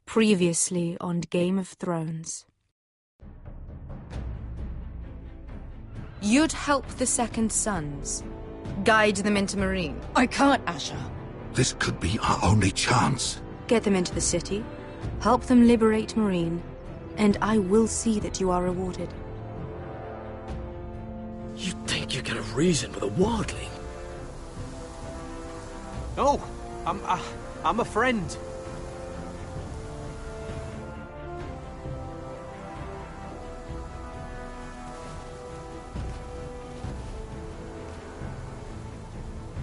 Previously on Game of Thrones. You'd help the Second Sons. Guide them into Marine. I can't, Asher. This could be our only chance. Get them into the city. Help them liberate Marine. And I will see that you are rewarded. You think you can reason with a wildling? No, I'm a friend.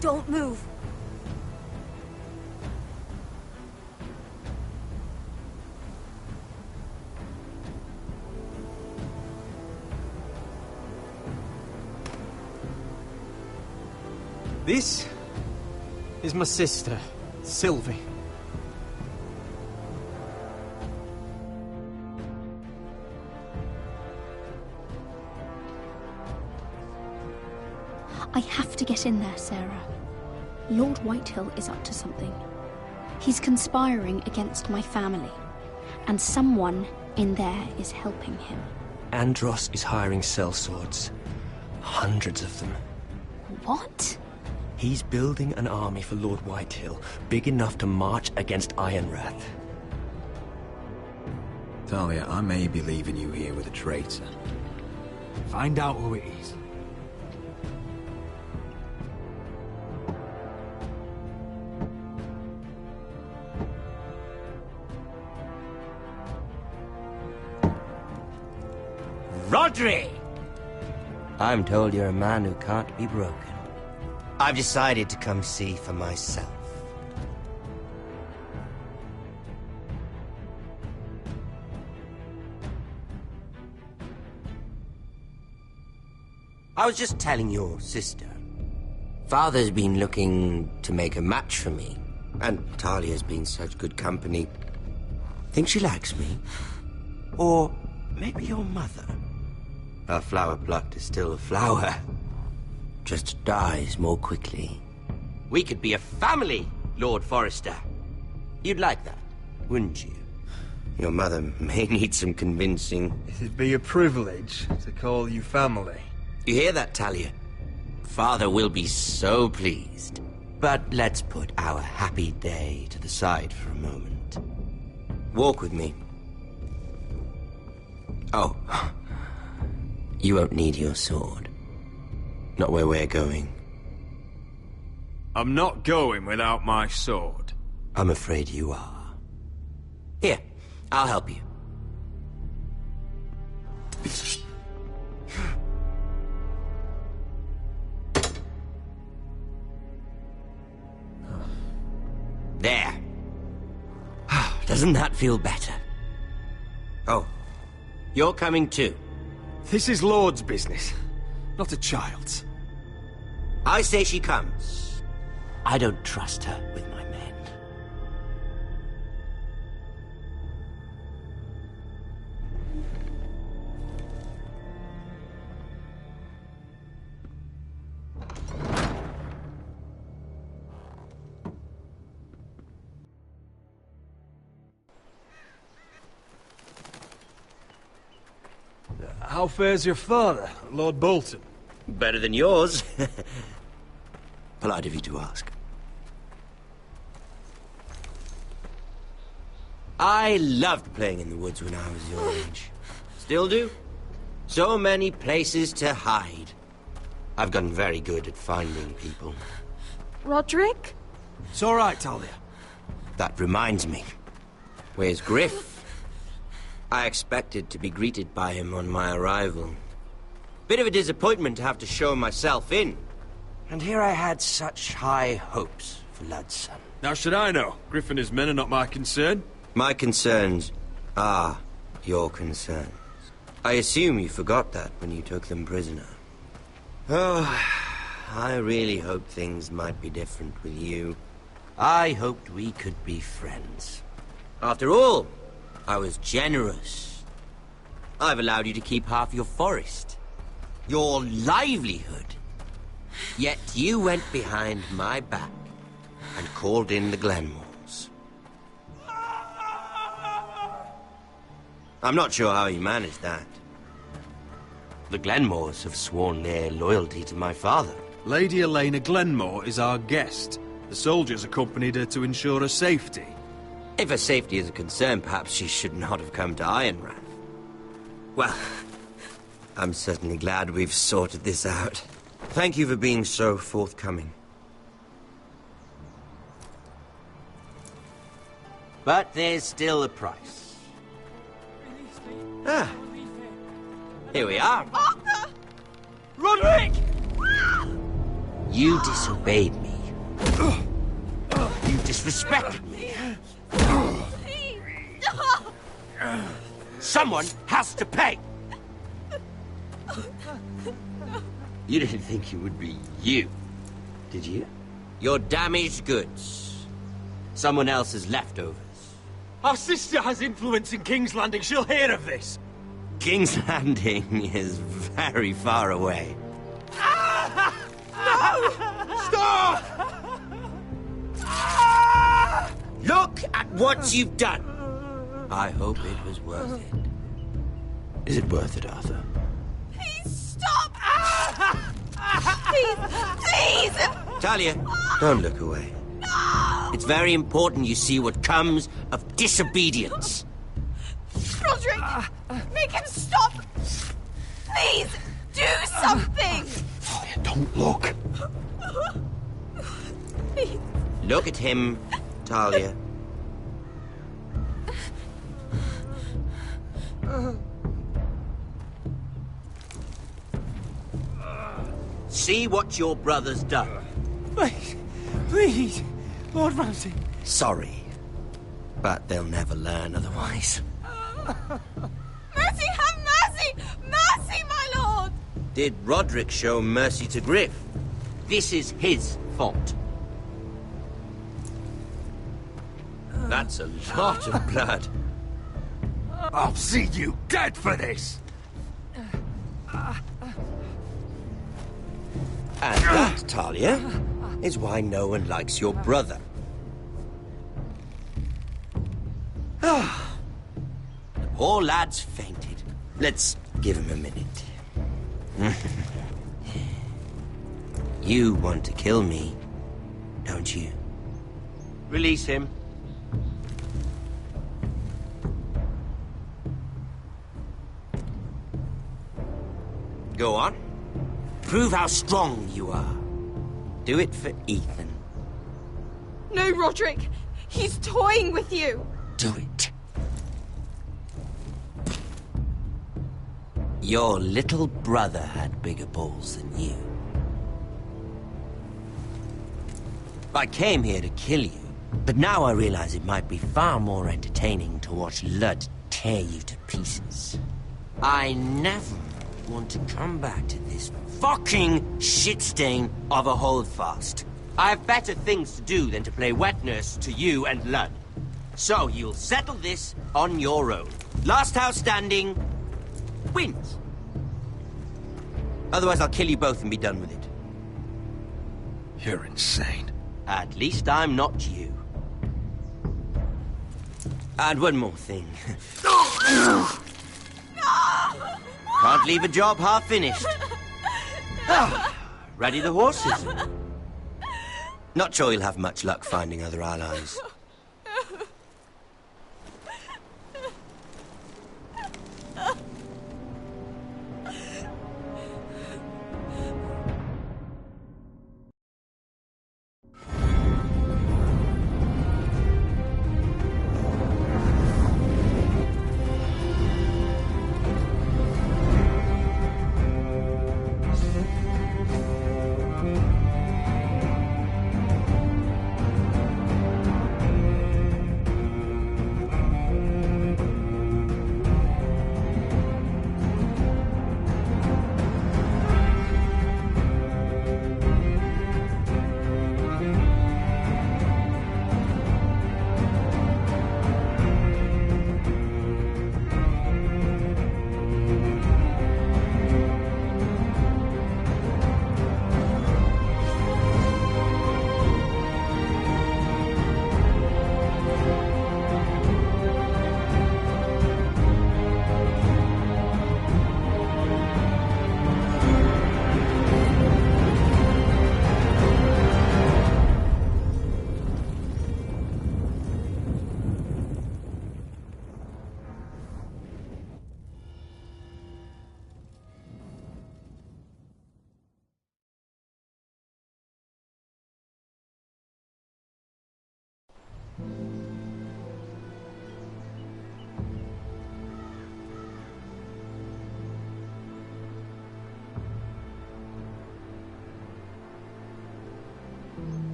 Don't move. This is my sister, Sylvie. I have to get in there, Sarah. Lord Whitehill is up to something. He's conspiring against my family, and someone in there is helping him. Andros is hiring sellswords. Hundreds of them. What? He's building an army for Lord Whitehill, big enough to march against Ironrath. Talia, I may be leaving you here with a traitor. Find out who it is. Rodri! I'm told you're a man who can't be broken. I've decided to come see for myself. I was just telling your sister. Father's been looking to make a match for me, and Talia's been such good company. Think she likes me? Or maybe your mother? A flower plucked is still a flower. Just dies more quickly. We could be a family, Lord Forrester. You'd like that, wouldn't you? Your mother may need some convincing. It'd be a privilege to call you family. You hear that, Talia? Father will be so pleased. But let's put our happy day to the side for a moment. Walk with me. Oh. You won't need your sword. Not where we're going. I'm not going without my sword. I'm afraid you are. Here, I'll help you. There. Doesn't that feel better? Oh, you're coming too. This is Lord's business, not a child's. I say she comes. I don't trust her with my men. How fares your father, Lord Bolton? Better than yours. Polite of you to ask. I loved playing in the woods when I was your age. Still do. So many places to hide. I've gotten very good at finding people. Roderick? It's all right, Talia. That reminds me. Where's Griff? I expected to be greeted by him on my arrival. Bit of a disappointment to have to show myself in. And here I had such high hopes for Ludson. Now should I know? Griff and his men are not my concern. My concerns are your concerns. I assume you forgot that when you took them prisoner. Oh, I really hoped things might be different with you. I hoped we could be friends. After all, I was generous. I've allowed you to keep half your forest. Your livelihood. Yet you went behind my back and called in the Glenmores. I'm not sure how he managed that. The Glenmores have sworn their loyalty to my father. Lady Elena Glenmore is our guest. The soldiers accompanied her to ensure her safety. If her safety is a concern, perhaps she should not have come to Ironrath. Well, I'm certainly glad we've sorted this out. Thank you for being so forthcoming. But there's still a price. Ah. Here we are. Arthur! Roderick! You disobeyed me. You disrespected me. Someone has to pay! You didn't think it would be you, did you? Your damaged goods. Someone else's leftovers. Our sister has influence in King's Landing. She'll hear of this. King's Landing is very far away. Stop! Look at what you've done! I hope it was worth it. Is it worth it, Arthur? Please stop! Please! Talia, don't look away. It's very important you see what comes of disobedience. Roderick! Make him stop! Please! Do something! Talia, don't look. Please. Look at him, Talia. See what your brother's done. Please, please, Lord Ramsay. Sorry, but they'll never learn otherwise. Mercy, have mercy! Mercy, my lord! Did Roderick show mercy to Griff? This is his fault. That's a lot of blood. I'll see you dead for this! And that, Talia, is why no one likes your brother. The poor lad's fainted. Let's give him a minute. You want to kill me, don't you? Release him. Go on. Prove how strong you are. Do it for Ethan. No, Roderick! He's toying with you! Do it. Your little brother had bigger balls than you. I came here to kill you, but now I realize it might be far more entertaining to watch Lud tear you to pieces. I never want to come back to this fucking shit stain of a holdfast. I have better things to do than to play wet nurse to you and Lud. So you'll settle this on your own. Last house standing wins. Otherwise I'll kill you both and be done with it. You're insane. At least I'm not you. And one more thing. Can't leave a job half finished. Ready the horses? Not sure you'll have much luck finding other allies.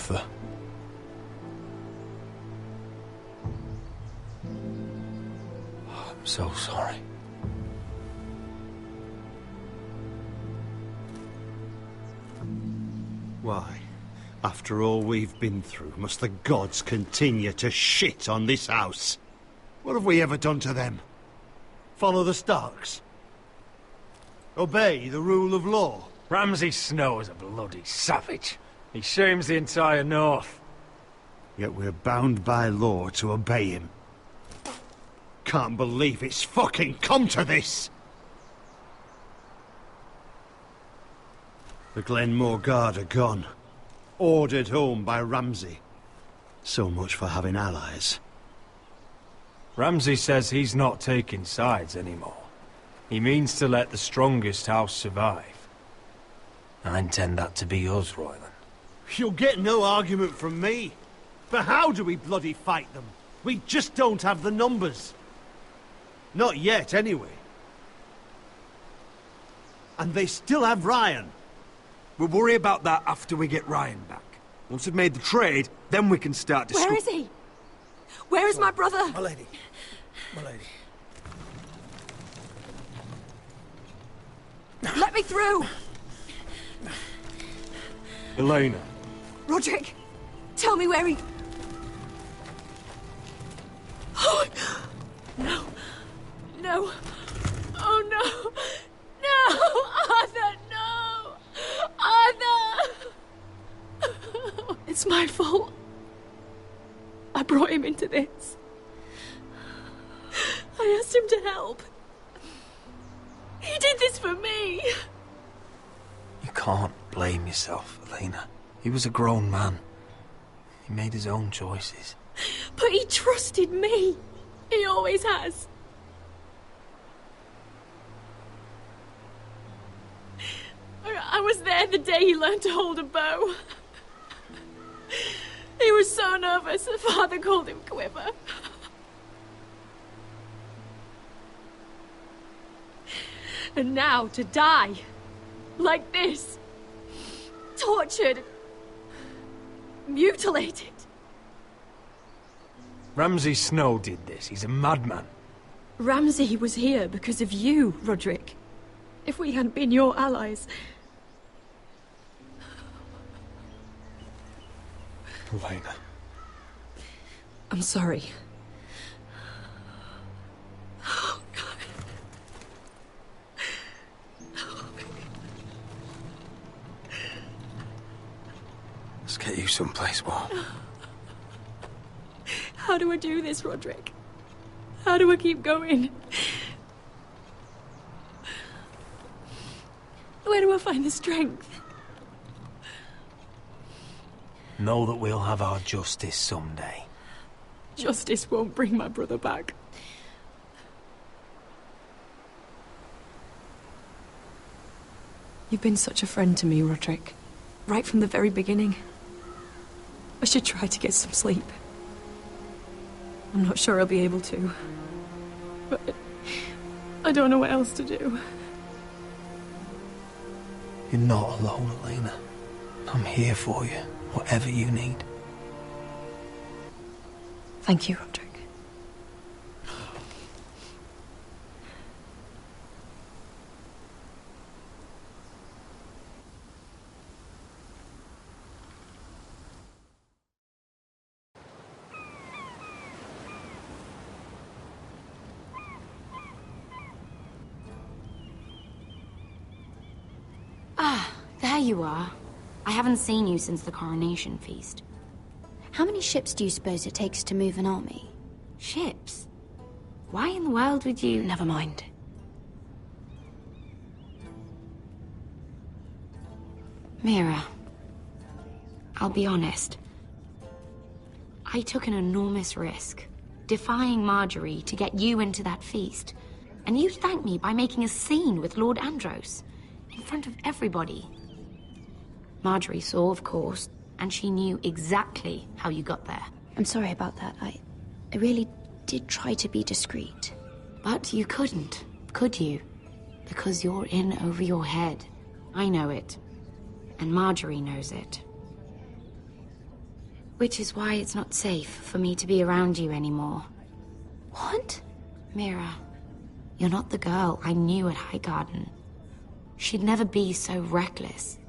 Arthur. I'm so sorry. Why? After all we've been through, must the gods continue to shit on this house? What have we ever done to them? Follow the Starks? Obey the rule of law? Ramsay Snow is a bloody savage. He shames the entire North. Yet we're bound by law to obey him. Can't believe it's fucking come to this! The Glenmore Guard are gone. Ordered home by Ramsay. So much for having allies. Ramsay says he's not taking sides anymore. He means to let the strongest house survive. I intend that to be us, Royland. You'll get no argument from me. But how do we bloody fight them? We just don't have the numbers. Not yet, anyway. And they still have Ryan. We'll worry about that after we get Ryan back. Once we've made the trade, then we can start Where is he? Where is my brother? My lady. My lady. Let me through! Elena. Roderick, tell me where he... Oh, no. No. Oh, no. No! Arthur, no! Arthur! It's my fault. I brought him into this. I asked him to help. He did this for me. You can't blame yourself, Elena. He was a grown man. He made his own choices. But he trusted me. He always has. I was there the day he learned to hold a bow. He was so nervous that Father called him Quiver. And now to die. Like this. Tortured. Mutilated. Ramsay Snow did this. He's a madman. Ramsay was here because of you, Roderick. If we hadn't been your allies... Elena. I'm sorry. Oh, God. Let's get you someplace warm. How do I do this, Roderick? How do I keep going? Where do I find the strength? Know that we'll have our justice someday. Justice won't bring my brother back. You've been such a friend to me, Roderick. Right from the very beginning. I should try to get some sleep. I'm not sure I'll be able to. But I don't know what else to do. You're not alone, Elena. I'm here for you, whatever you need. Thank you, Roderick. Ah, there you are. I haven't seen you since the coronation feast. How many ships do you suppose it takes to move an army? Ships? Why in the world would you... Never mind. Mira, I'll be honest. I took an enormous risk, defying Marjorie to get you into that feast. And you thanked me by making a scene with Lord Andros, in front of everybody. Marjorie saw, of course, and she knew exactly how you got there. I'm sorry about that. I really did try to be discreet. But you couldn't, could you? Because you're in over your head. I know it. And Marjorie knows it. Which is why it's not safe for me to be around you anymore. What? Mira, you're not the girl I knew at Highgarden. She'd never be so reckless.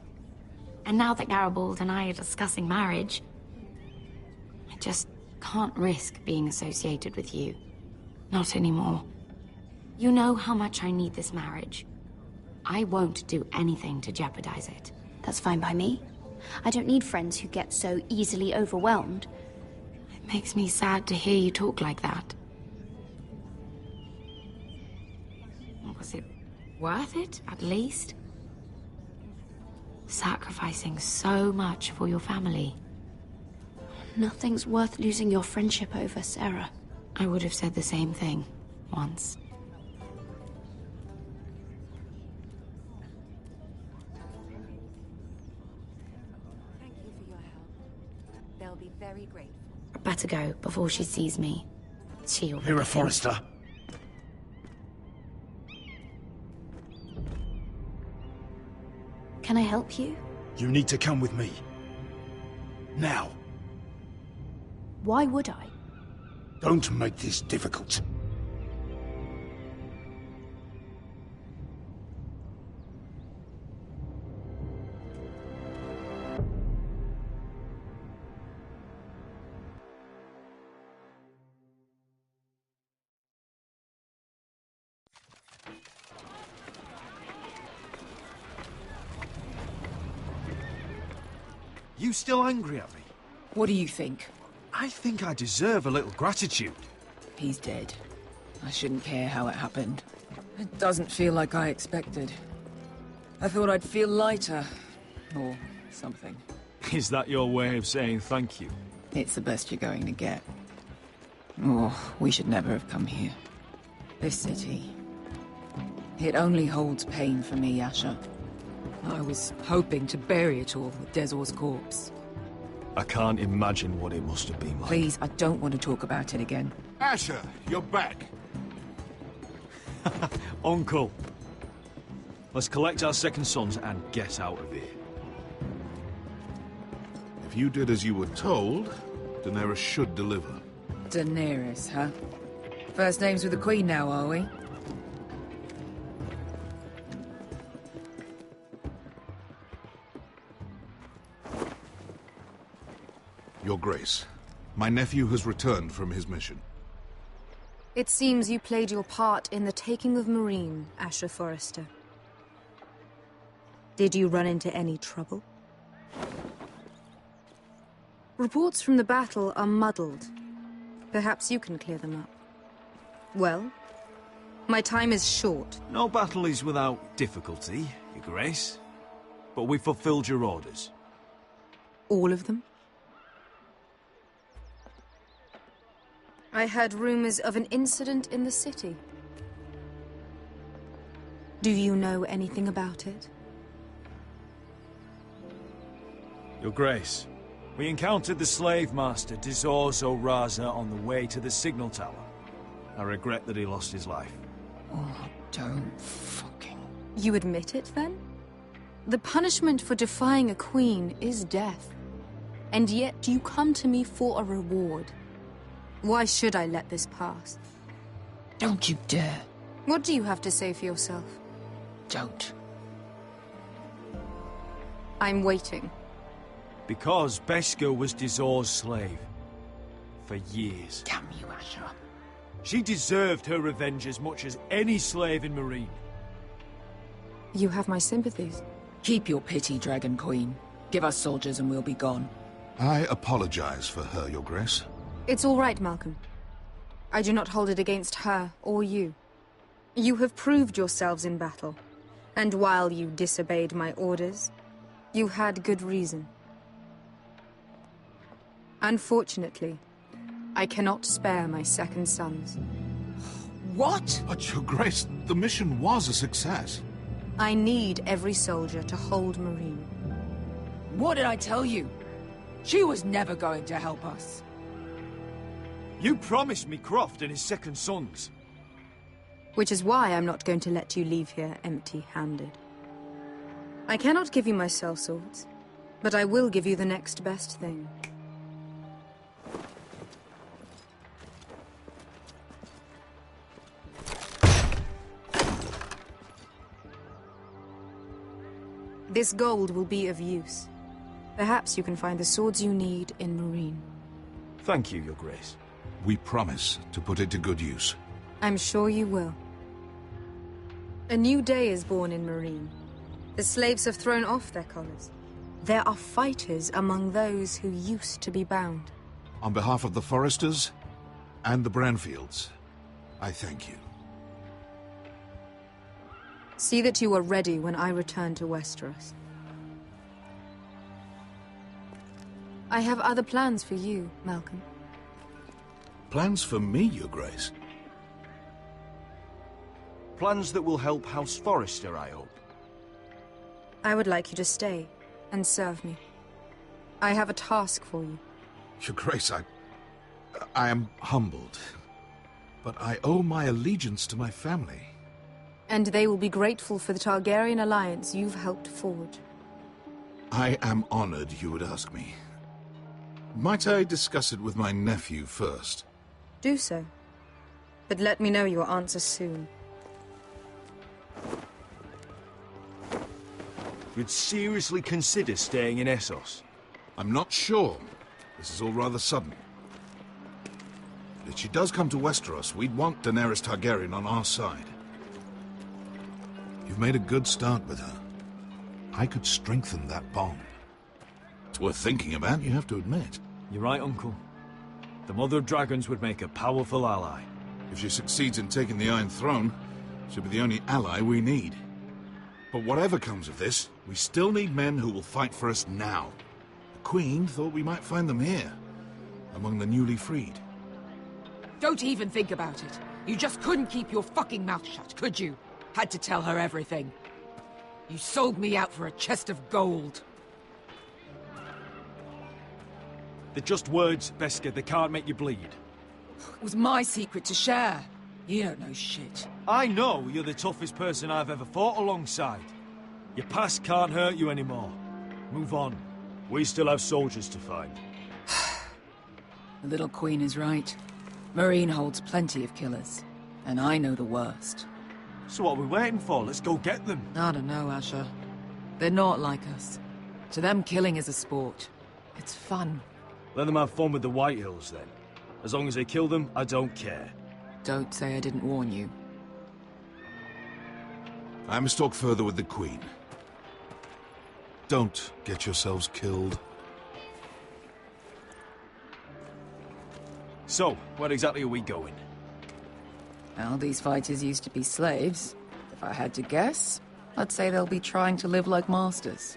And now that Garibald and I are discussing marriage, I just can't risk being associated with you. Not anymore. You know how much I need this marriage. I won't do anything to jeopardize it. That's fine by me. I don't need friends who get so easily overwhelmed. It makes me sad to hear you talk like that. Was it worth it, at least? Sacrificing so much for your family. Nothing's worth losing your friendship over, Sarah. I would have said the same thing once. Thank you for your help. They'll be very grateful. I better go before she sees me. She'll... Mira Forrester. Can I help you? You need to come with me. Now. Why would I? Don't make this difficult. You still angry at me? What do you think? I think I deserve a little gratitude. He's dead. I shouldn't care how it happened. It doesn't feel like I expected. I thought I'd feel lighter. Or something. Is that your way of saying thank you? It's the best you're going to get. Oh, we should never have come here. This city. It only holds pain for me, Asher. I was hoping to bury it all with Dezor's corpse. I can't imagine what it must have been like. Please, I don't want to talk about it again. Asher, you're back. Uncle. Let's collect our second sons and get out of here. If you did as you were told, Daenerys should deliver. Daenerys, huh? First names with the Queen now, are we? Your Grace, my nephew has returned from his mission. It seems you played your part in the taking of Marine, Asher Forrester. Did you run into any trouble? Reports from the battle are muddled. Perhaps you can clear them up. Well, my time is short. No battle is without difficulty, Your Grace. But we fulfilled your orders. All of them? I heard rumors of an incident in the city. Do you know anything about it? Your Grace, we encountered the slave master Dizor Zoraza on the way to the signal tower. I regret that he lost his life. Oh, don't fucking... You admit it, then? The punishment for defying a queen is death. And yet you come to me for a reward. Why should I let this pass? Don't you dare. What do you have to say for yourself? Don't. I'm waiting. Because Beskha was Dizor's slave. For years. Damn you, Asher. She deserved her revenge as much as any slave in Marine. You have my sympathies. Keep your pity, Dragon Queen. Give us soldiers and we'll be gone. I apologize for her, Your Grace. It's all right, Malcolm. I do not hold it against her or you. You have proved yourselves in battle. And while you disobeyed my orders, you had good reason. Unfortunately, I cannot spare my second sons. What? But, Your Grace, the mission was a success. I need every soldier to hold Marine. What did I tell you? She was never going to help us. You promised me Croft and his second sons. Which is why I'm not going to let you leave here empty-handed. I cannot give you my sellswords, but I will give you the next best thing. This gold will be of use. Perhaps you can find the swords you need in Marine. Thank you, Your Grace. We promise to put it to good use. I'm sure you will. A new day is born in Marine. The slaves have thrown off their collars. There are fighters among those who used to be bound. On behalf of the Foresters and the Branfields, I thank you. See that you are ready when I return to Westeros. I have other plans for you, Malcolm. Plans for me, Your Grace? Plans that will help House Forrester, I hope. I would like you to stay and serve me. I have a task for you. Your Grace, I am humbled, but I owe my allegiance to my family. And they will be grateful for the Targaryen alliance you've helped forge. I am honored you would ask me. Might I discuss it with my nephew first? Do so. But let me know your answer soon. You'd seriously consider staying in Essos? I'm not sure. This is all rather sudden. But if she does come to Westeros, we'd want Daenerys Targaryen on our side. You've made a good start with her. I could strengthen that bond. It's worth thinking about, you have to admit. You're right, Uncle. The Mother of Dragons would make a powerful ally. If she succeeds in taking the Iron Throne, she'll be the only ally we need. But whatever comes of this, we still need men who will fight for us now. The Queen thought we might find them here, among the newly freed. Don't even think about it. You just couldn't keep your fucking mouth shut, could you? Had to tell her everything. You sold me out for a chest of gold. They're just words, Beskha. They can't make you bleed. It was my secret to share. You don't know shit. I know you're the toughest person I've ever fought alongside. Your past can't hurt you anymore. Move on. We still have soldiers to find. The little queen is right. Marine holds plenty of killers. And I know the worst. So what are we waiting for? Let's go get them. I don't know, Asher. They're not like us. To them, killing is a sport. It's fun. Let them have fun with the Whitehills, then. As long as they kill them, I don't care. Don't say I didn't warn you. I must talk further with the Queen. Don't get yourselves killed. So, where exactly are we going? Well, these fighters used to be slaves. If I had to guess, I'd say they'll be trying to live like masters.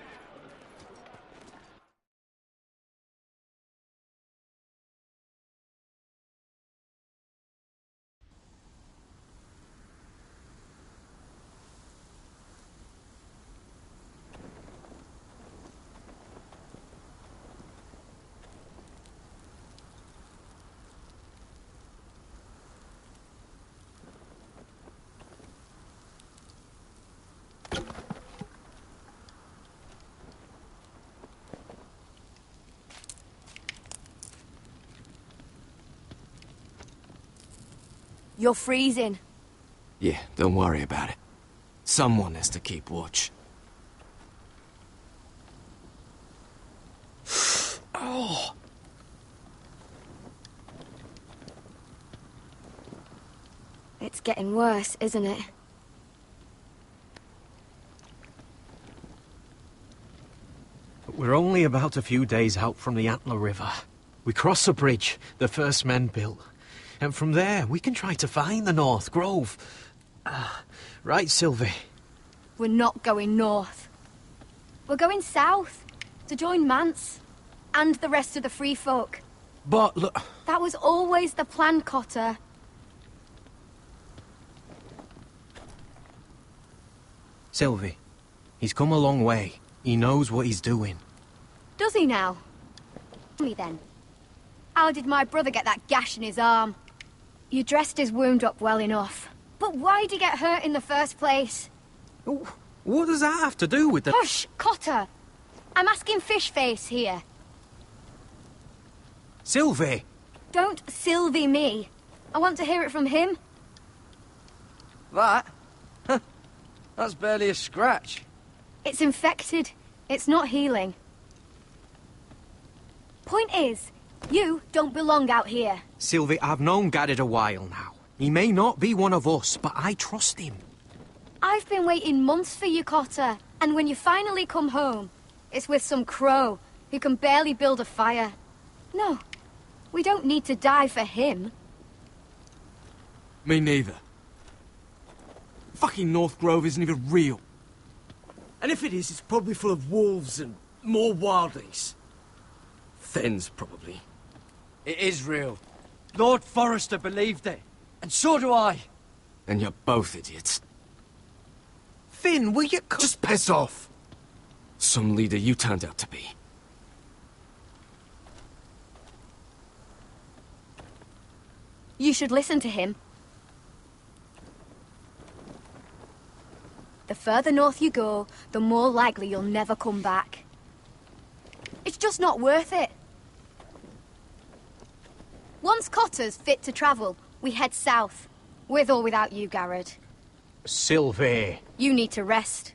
You're freezing. Yeah, don't worry about it. Someone has to keep watch. Oh! It's getting worse, isn't it? We're only about a few days out from the Antler River. We cross the bridge the first men built. And from there, we can try to find the North Grove. Right, Sylvie? We're not going north. We're going south, to join Mance, and the rest of the Free Folk. But look... That was always the plan, Cotter. Sylvie, he's come a long way. He knows what he's doing. Does he now? Tell me then. How did my brother get that gash in his arm? You dressed his wound up well enough. But why'd he get hurt in the first place? What does that have to do with the... Hush, Cotter! I'm asking Fishface here. Sylvie! Don't Sylvie me. I want to hear it from him. That? That's barely a scratch. It's infected. It's not healing. Point is, you don't belong out here. Sylvie, I've known Garrett a while now. He may not be one of us, but I trust him. I've been waiting months for you, Cotter. And when you finally come home, it's with some crow who can barely build a fire. No, we don't need to die for him. Me neither. Fucking North Grove isn't even real. And if it is, it's probably full of wolves and more wildlings. Thens, probably. It is real. Lord Forrester believed it. And so do I. And you're both idiots. Finn, will you just piss off? Some leader you turned out to be. You should listen to him. The further north you go, the more likely you'll never come back. It's just not worth it. Once Cotter's fit to travel, we head south. With or without you, Garrett. Sylvie. You need to rest.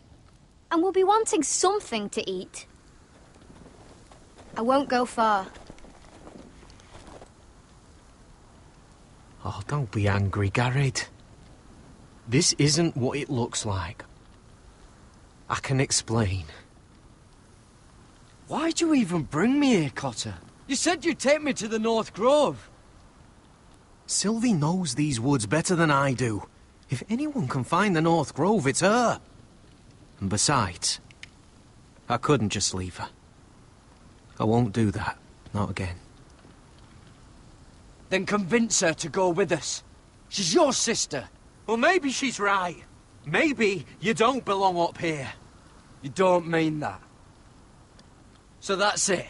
And we'll be wanting something to eat. I won't go far. Oh, don't be angry, Garrett. This isn't what it looks like. I can explain. Why'd you even bring me here, Cotter? You said you'd take me to the North Grove. Sylvie knows these woods better than I do. If anyone can find the North Grove, it's her. And besides, I couldn't just leave her. I won't do that. Not again. Then convince her to go with us. She's your sister. Well, maybe she's right. Maybe you don't belong up here. You don't mean that. So that's it.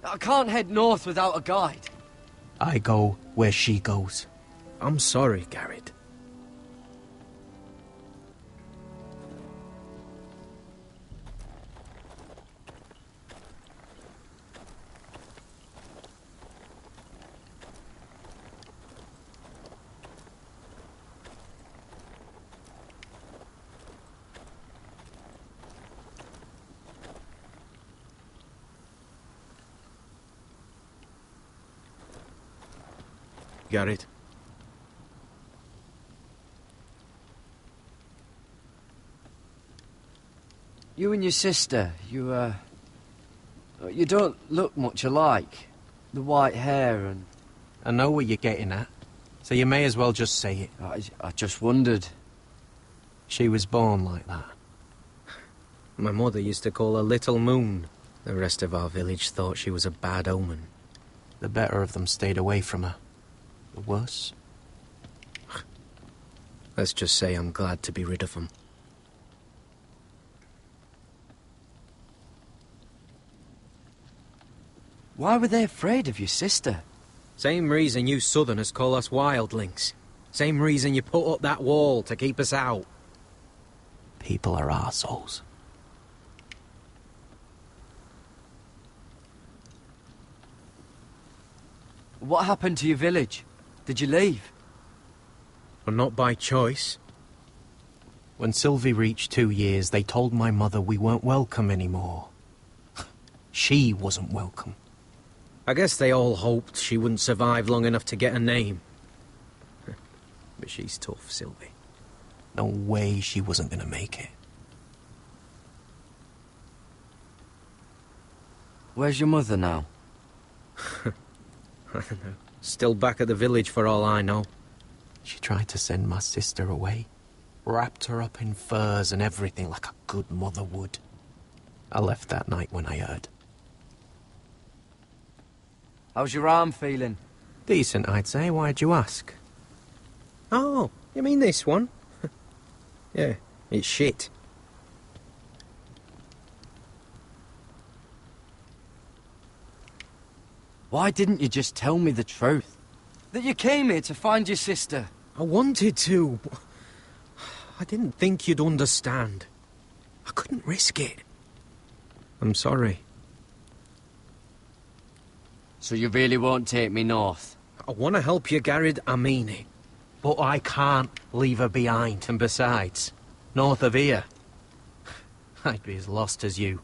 I can't head north without a guide. I go where she goes. I'm sorry, Garrett. Garrett. You and your sister, you don't look much alike. The white hair and... I know what you're getting at, so you may as well just say it. I just wondered. She was born like that. My mother used to call her Little Moon. The rest of our village thought she was a bad omen. The better of them stayed away from her. The worse? Let's just say I'm glad to be rid of them. Why were they afraid of your sister? Same reason you Southerners call us wildlings. Same reason you put up that wall to keep us out. People are arseholes. What happened to your village? Did you leave? Well, not by choice. When Sylvie reached 2 years, they told my mother we weren't welcome anymore. She wasn't welcome. I guess they all hoped she wouldn't survive long enough to get a name. But she's tough, Sylvie. No way she wasn't gonna make it. Where's your mother now? I don't know. Still back at the village for all I know. She tried to send my sister away. Wrapped her up in furs and everything like a good mother would. I left that night when I heard. How's your arm feeling? Decent, I'd say. Why'd you ask? Oh, you mean this one? Yeah, it's shit. Why didn't you just tell me the truth? That you came here to find your sister? I wanted to. I didn't think you'd understand. I couldn't risk it. I'm sorry. So you really won't take me north? I want to help you, Garrett, I mean it. But I can't leave her behind. And besides, north of here, I'd be as lost as you.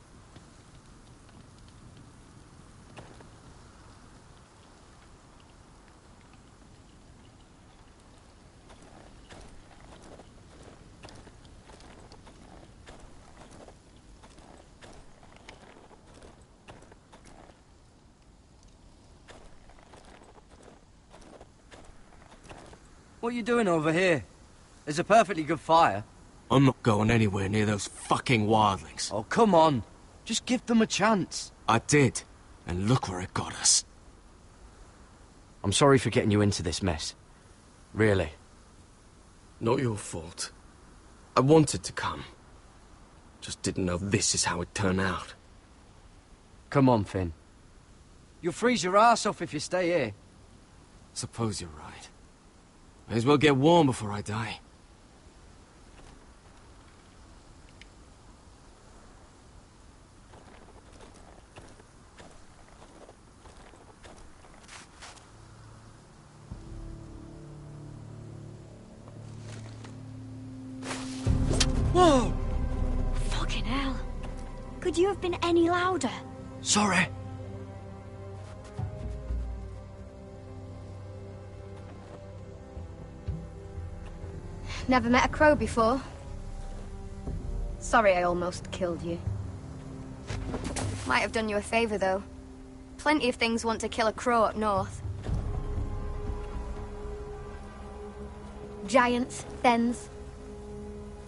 What are you doing over here? There's a perfectly good fire. I'm not going anywhere near those fucking wildlings. Oh, come on. Just give them a chance. I did, and look where it got us. I'm sorry for getting you into this mess. Really. Not your fault. I wanted to come. Just didn't know this is how it'd turn out. Come on, Finn. You'll freeze your ass off if you stay here. Suppose you're right. May as well get warm before I die. Whoa! Fucking hell. Could you have been any louder? Sorry. Never met a crow before. Sorry I almost killed you. Might have done you a favor, though. Plenty of things want to kill a crow up north. Giants, thens,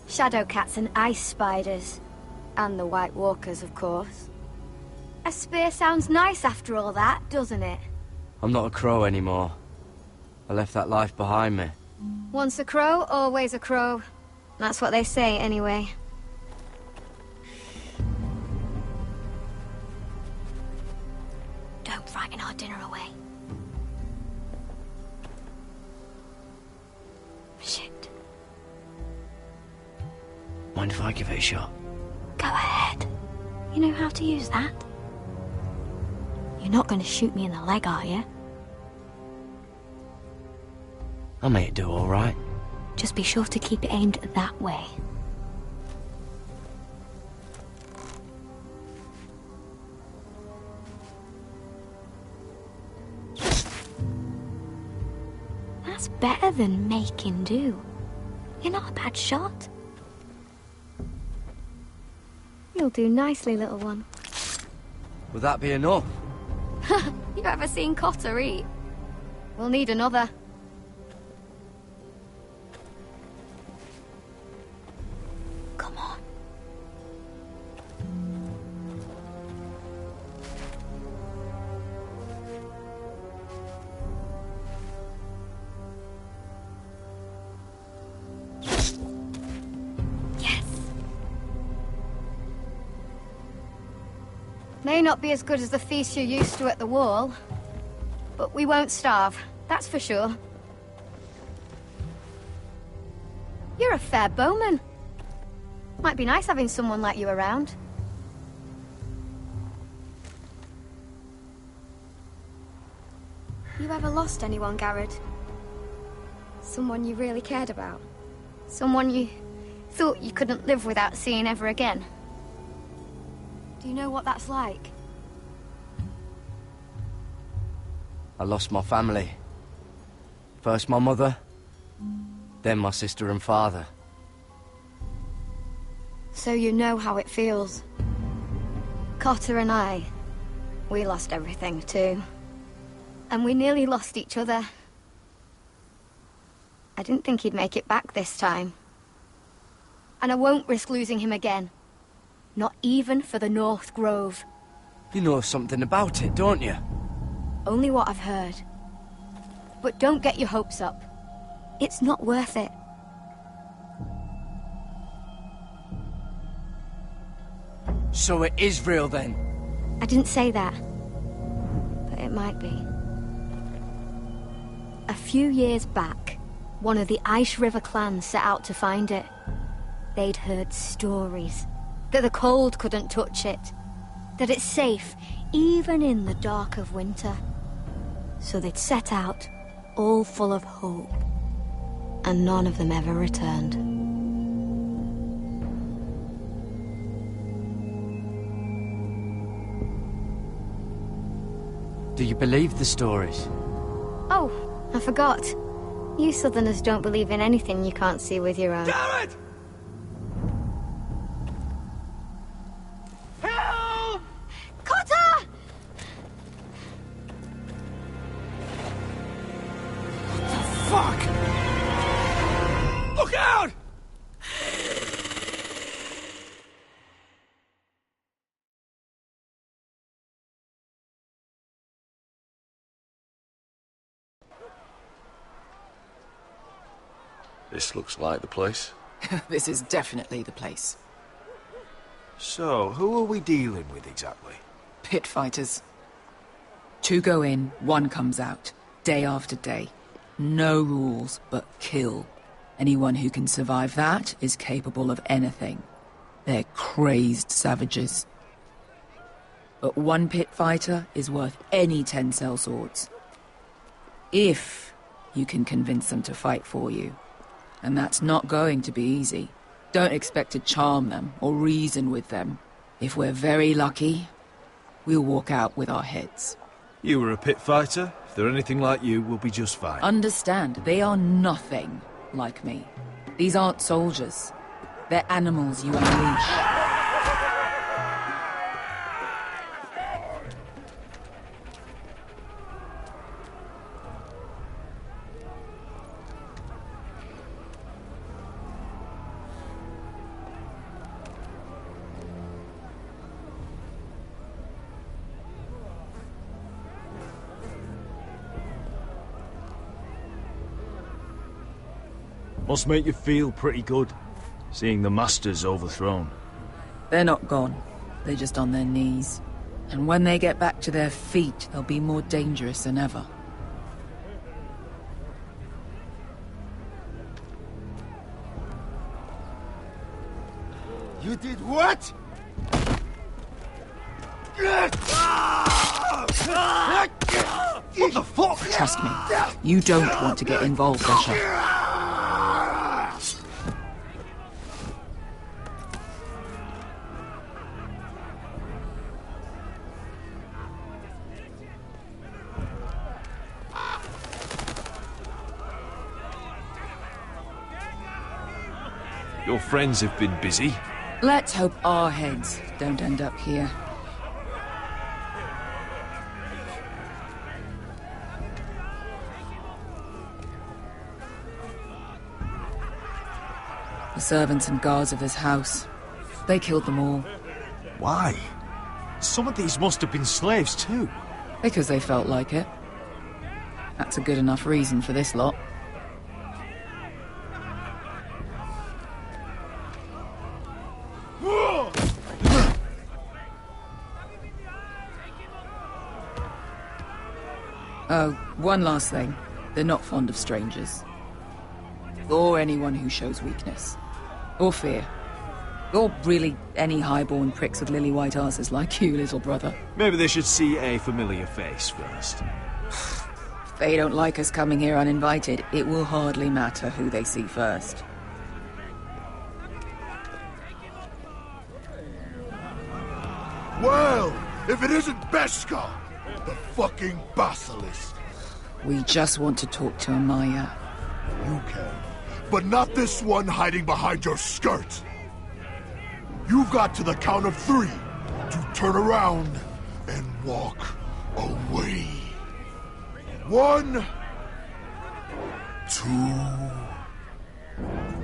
shadow cats and ice spiders. And the White Walkers, of course. A spear sounds nice after all that, doesn't it? I'm not a crow anymore. I left that life behind me. Once a crow, always a crow. That's what they say, anyway. Don't frighten our dinner away. Shit. Mind if I give it a shot? Go ahead. You know how to use that? You're not going to shoot me in the leg, are you? I made it do all right. Just be sure to keep it aimed that way. That's better than making do. You're not a bad shot. You'll do nicely, little one. Would that be enough? You ever seen Cotter eat? We'll need another. Come on. Yes. May not be as good as the feast you're used to at the wall, but we won't starve, that's for sure. You're a fair bowman. Might be nice having someone like you around. You ever lost anyone, Garrett? Someone you really cared about? Someone you thought you couldn't live without seeing ever again? Do you know what that's like? I lost my family. First my mother, then my sister and father. So you know how it feels. Cotter and I, we lost everything too. And we nearly lost each other. I didn't think he'd make it back this time. And I won't risk losing him again. Not even for the North Grove. You know something about it, don't you? Only what I've heard. But don't get your hopes up. It's not worth it. So it is real then? I didn't say that. But it might be. A few years back, one of the Ice River clans set out to find it. They'd heard stories. That the cold couldn't touch it. That it's safe, even in the dark of winter. So they'd set out, all full of hope. And none of them ever returned. Do you believe the stories? Oh, I forgot. You Southerners don't believe in anything you can't see with your own. Garrett! Help! Cotter! Fuck! Look out! This looks like the place. This is definitely the place. So, who are we dealing with exactly? Pit fighters. 2 go in, 1 comes out. Day after day. No rules, but kill. Anyone who can survive that is capable of anything. They're crazed savages. But 1 pit fighter is worth any 10 sellswords. If you can convince them to fight for you. And that's not going to be easy. Don't expect to charm them or reason with them. If we're very lucky, we'll walk out with our heads. You were a pit fighter. If they're anything like you, we'll be just fine. Understand, they are nothing like me. These aren't soldiers. They're animals you unleash. Must make you feel pretty good, seeing the Masters overthrown. They're not gone. They're just on their knees. And when they get back to their feet, they'll be more dangerous than ever. You did what? What the fuck? Trust me, you don't want to get involved, Asher. Your friends have been busy. Let's hope our heads don't end up here. The servants and guards of this house, they killed them all. Why? Some of these must have been slaves too. Because they felt like it. That's a good enough reason for this lot. Oh, one last thing. They're not fond of strangers. Or anyone who shows weakness. Or fear. Or really any highborn pricks with lily-white asses like you, little brother. Maybe they should see a familiar face first. If they don't like us coming here uninvited, it will hardly matter who they see first. Well, if it isn't Beskar, the fucking basilisk. We just want to talk to Amaya. You can, but not this one hiding behind your skirt. You've got to the count of 3 to turn around and walk away. 1, 2...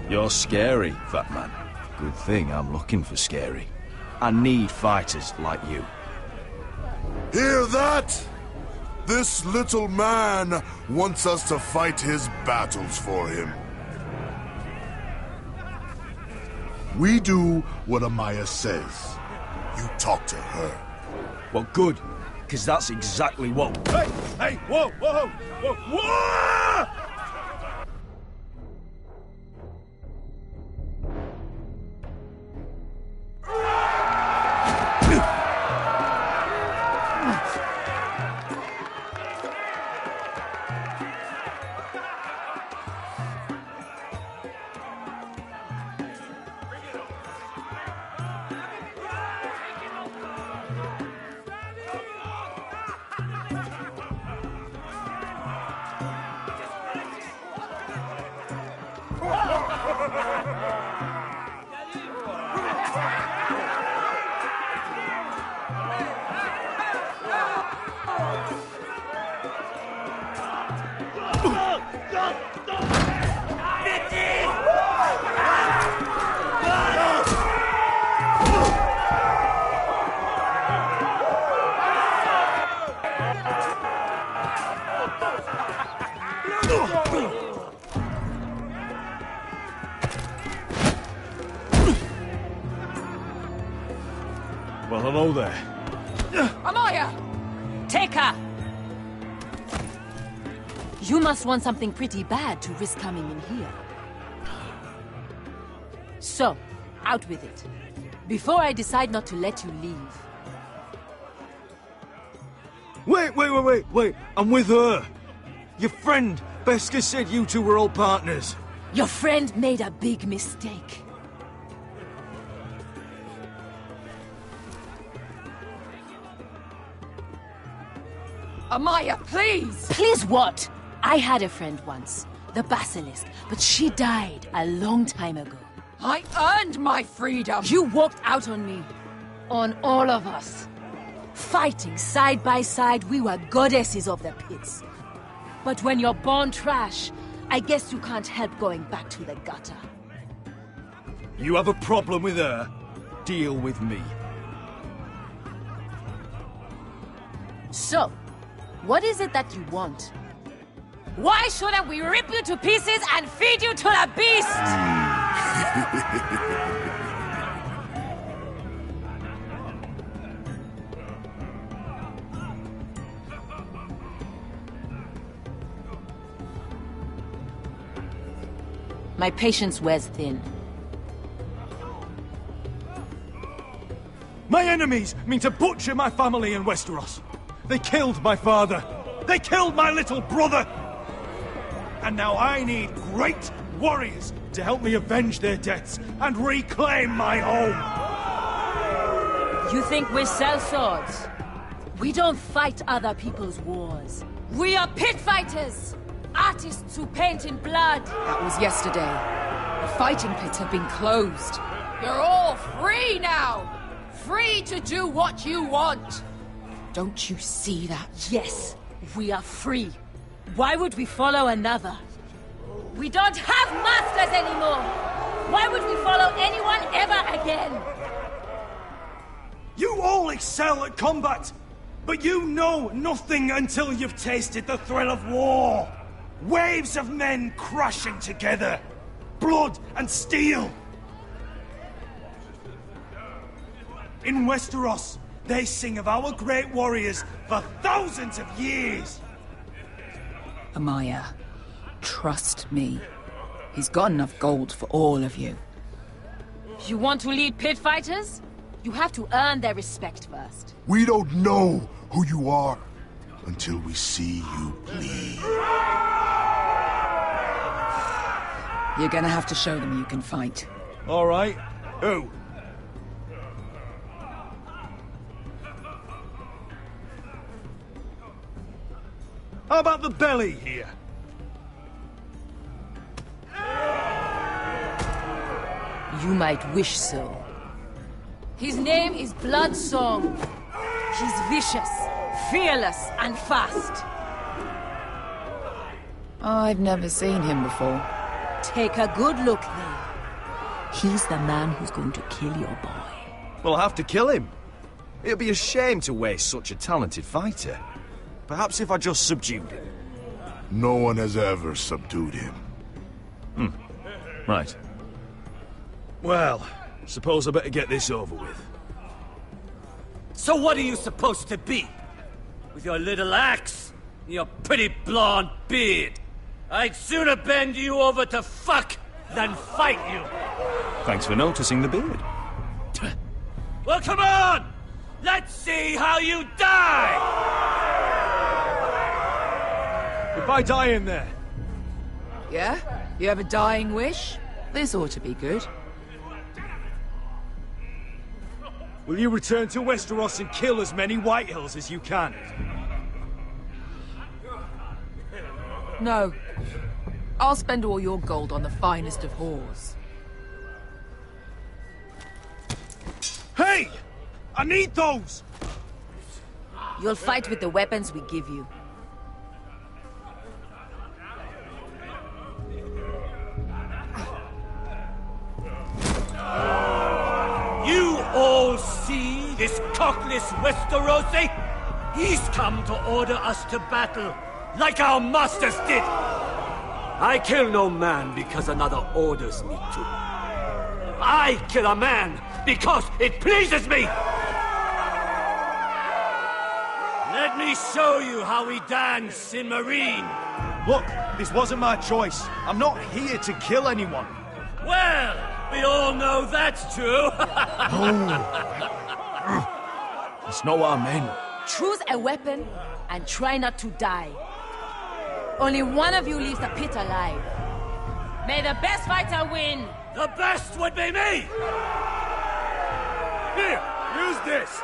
You're scary, fat man. Good thing I'm looking for scary. I need fighters like you. Hear that? This little man wants us to fight his battles for him. We do what Amaya says. You talk to her. Well, good, because that's exactly what... Hey! Hey! Whoa! Whoa! Whoa! Whoa! Well, hello there. Amaya! Take her! You must want something pretty bad to risk coming in here. So, out with it. Before I decide not to let you leave. Wait. I'm with her. Your friend, Beskar, said you two were old partners. Your friend made a big mistake. Amaya, please! Please what? I had a friend once, the Basilisk, but she died a long time ago. I earned my freedom! You walked out on me. On all of us. Fighting side by side, we were goddesses of the pits. But when you're born trash, I guess you can't help going back to the gutter. You have a problem with her? Deal with me. So, what is it that you want? Why shouldn't we rip you to pieces and feed you to the beast? My patience wears thin. My enemies mean to butcher my family in Westeros. They killed my father. They killed my little brother. And now I need great warriors to help me avenge their deaths and reclaim my home. You think we sell swords? We don't fight other people's wars. We are pit fighters! Artists who paint in blood! That was yesterday. The fighting pits have been closed. You're all free now! Free to do what you want! Don't you see that? Yes, we are free. Why would we follow another? We don't have masters anymore! Why would we follow anyone ever again? You all excel at combat, but you know nothing until you've tasted the thrill of war. Waves of men crashing together. Blood and steel. In Westeros, they sing of our great warriors for thousands of years. Amaya, trust me. He's got enough gold for all of you. You want to lead pit fighters? You have to earn their respect first. We don't know who you are until we see you bleed. You're gonna have to show them you can fight. All right. Who? How about the belly here? You might wish so. His name is Bloodsong. He's vicious, fearless, and fast. I've never seen him before. Take a good look then. He's the man who's going to kill your boy. We'll have to kill him. It'd be a shame to waste such a talented fighter. Perhaps if I just subdued him. No one has ever subdued him. Right. Well, suppose I better get this over with. So what are you supposed to be? With your little axe and your pretty blonde beard? I'd sooner bend you over to fuck than fight you. Thanks for noticing the beard. Well, come on! Let's see how you die! If I die in there... Yeah? You have a dying wish? This ought to be good. Will you return to Westeros and kill as many Whitehills as you can? No. I'll spend all your gold on the finest of whores. Hey! I need those! You'll fight with the weapons we give you. You all see this cockless Westerosi? He's come to order us to battle, like our masters did. I kill no man because another orders me to. I kill a man because it pleases me! Let me show you how we dance in Marine. Look, this wasn't my choice. I'm not here to kill anyone. Well, we all know that's true. It's not what I meant. Choose a weapon and try not to die. Only one of you leaves the pit alive. May the best fighter win. The best would be me! Here, use this.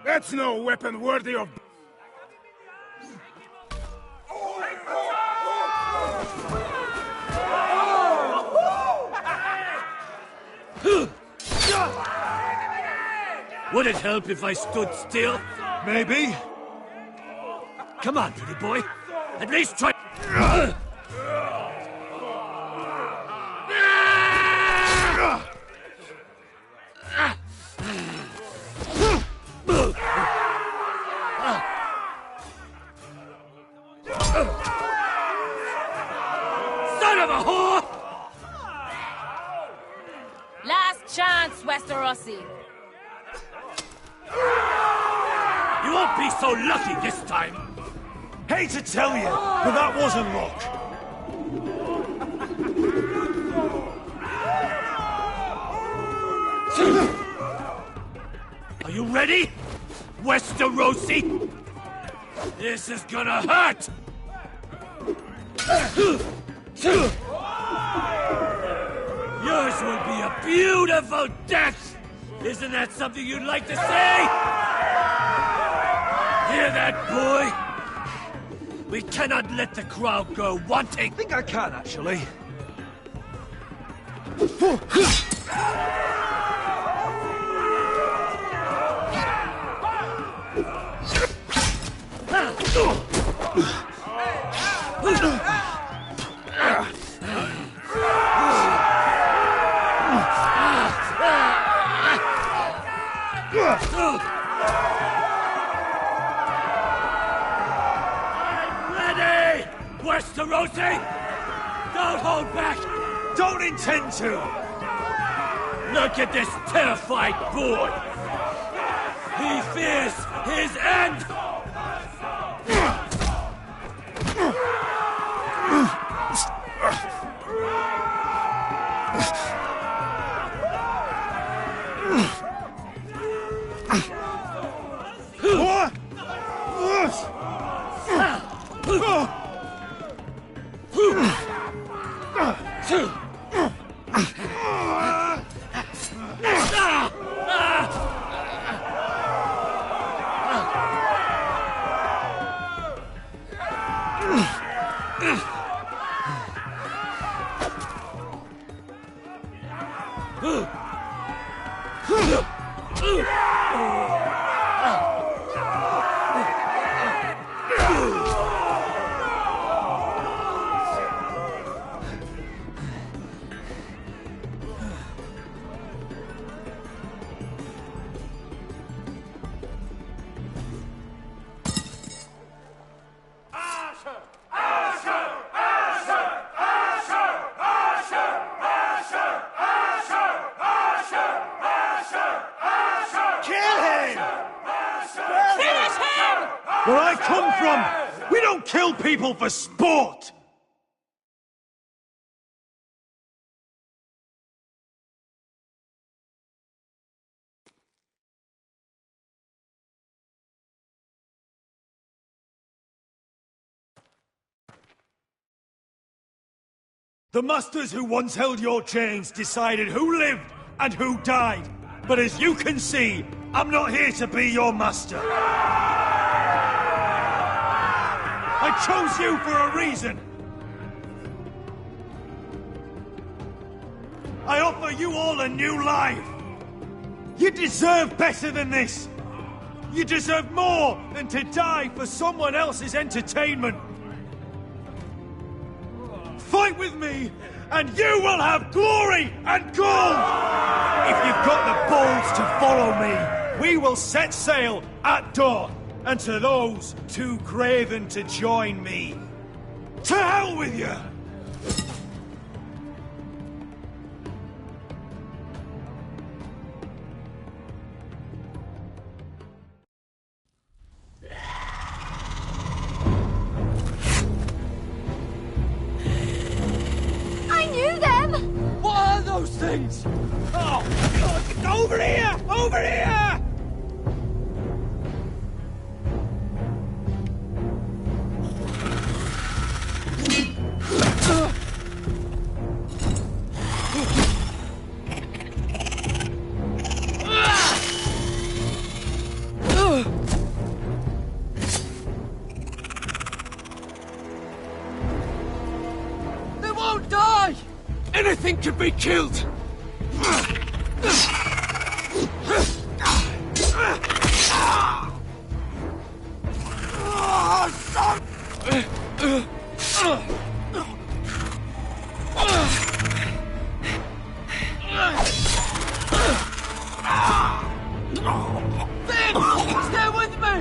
That's no weapon worthy of... Would it help if I stood still? Maybe. Come on, pretty boy. At least try... Son of a whore! Last chance, Westerosi. You won't be so lucky this time. Hate to tell you, but that wasn't luck. Are you ready, Westerosi? This is gonna hurt! Yours will be a beautiful death! Isn't that something you'd like to say? Hear that, boy? We cannot let the crowd go wanting. I think I can, actually. Westerosi! Don't hold back! Don't intend to! Look at this terrified boy! He fears his end! Where I come from, we don't kill people for sport! The masters who once held your chains decided who lived and who died. But as you can see, I'm not here to be your master. I chose you for a reason. I offer you all a new life. You deserve better than this! You deserve more than to die for someone else's entertainment! Fight with me, and you will have glory and gold! If you've got the balls to follow me, we will set sail at dawn. And to those too craven to join me, to hell with you! I knew them! What are those things? Oh, God, over here! Over here! They won't die! Anything can be killed! Finn! Stay with me!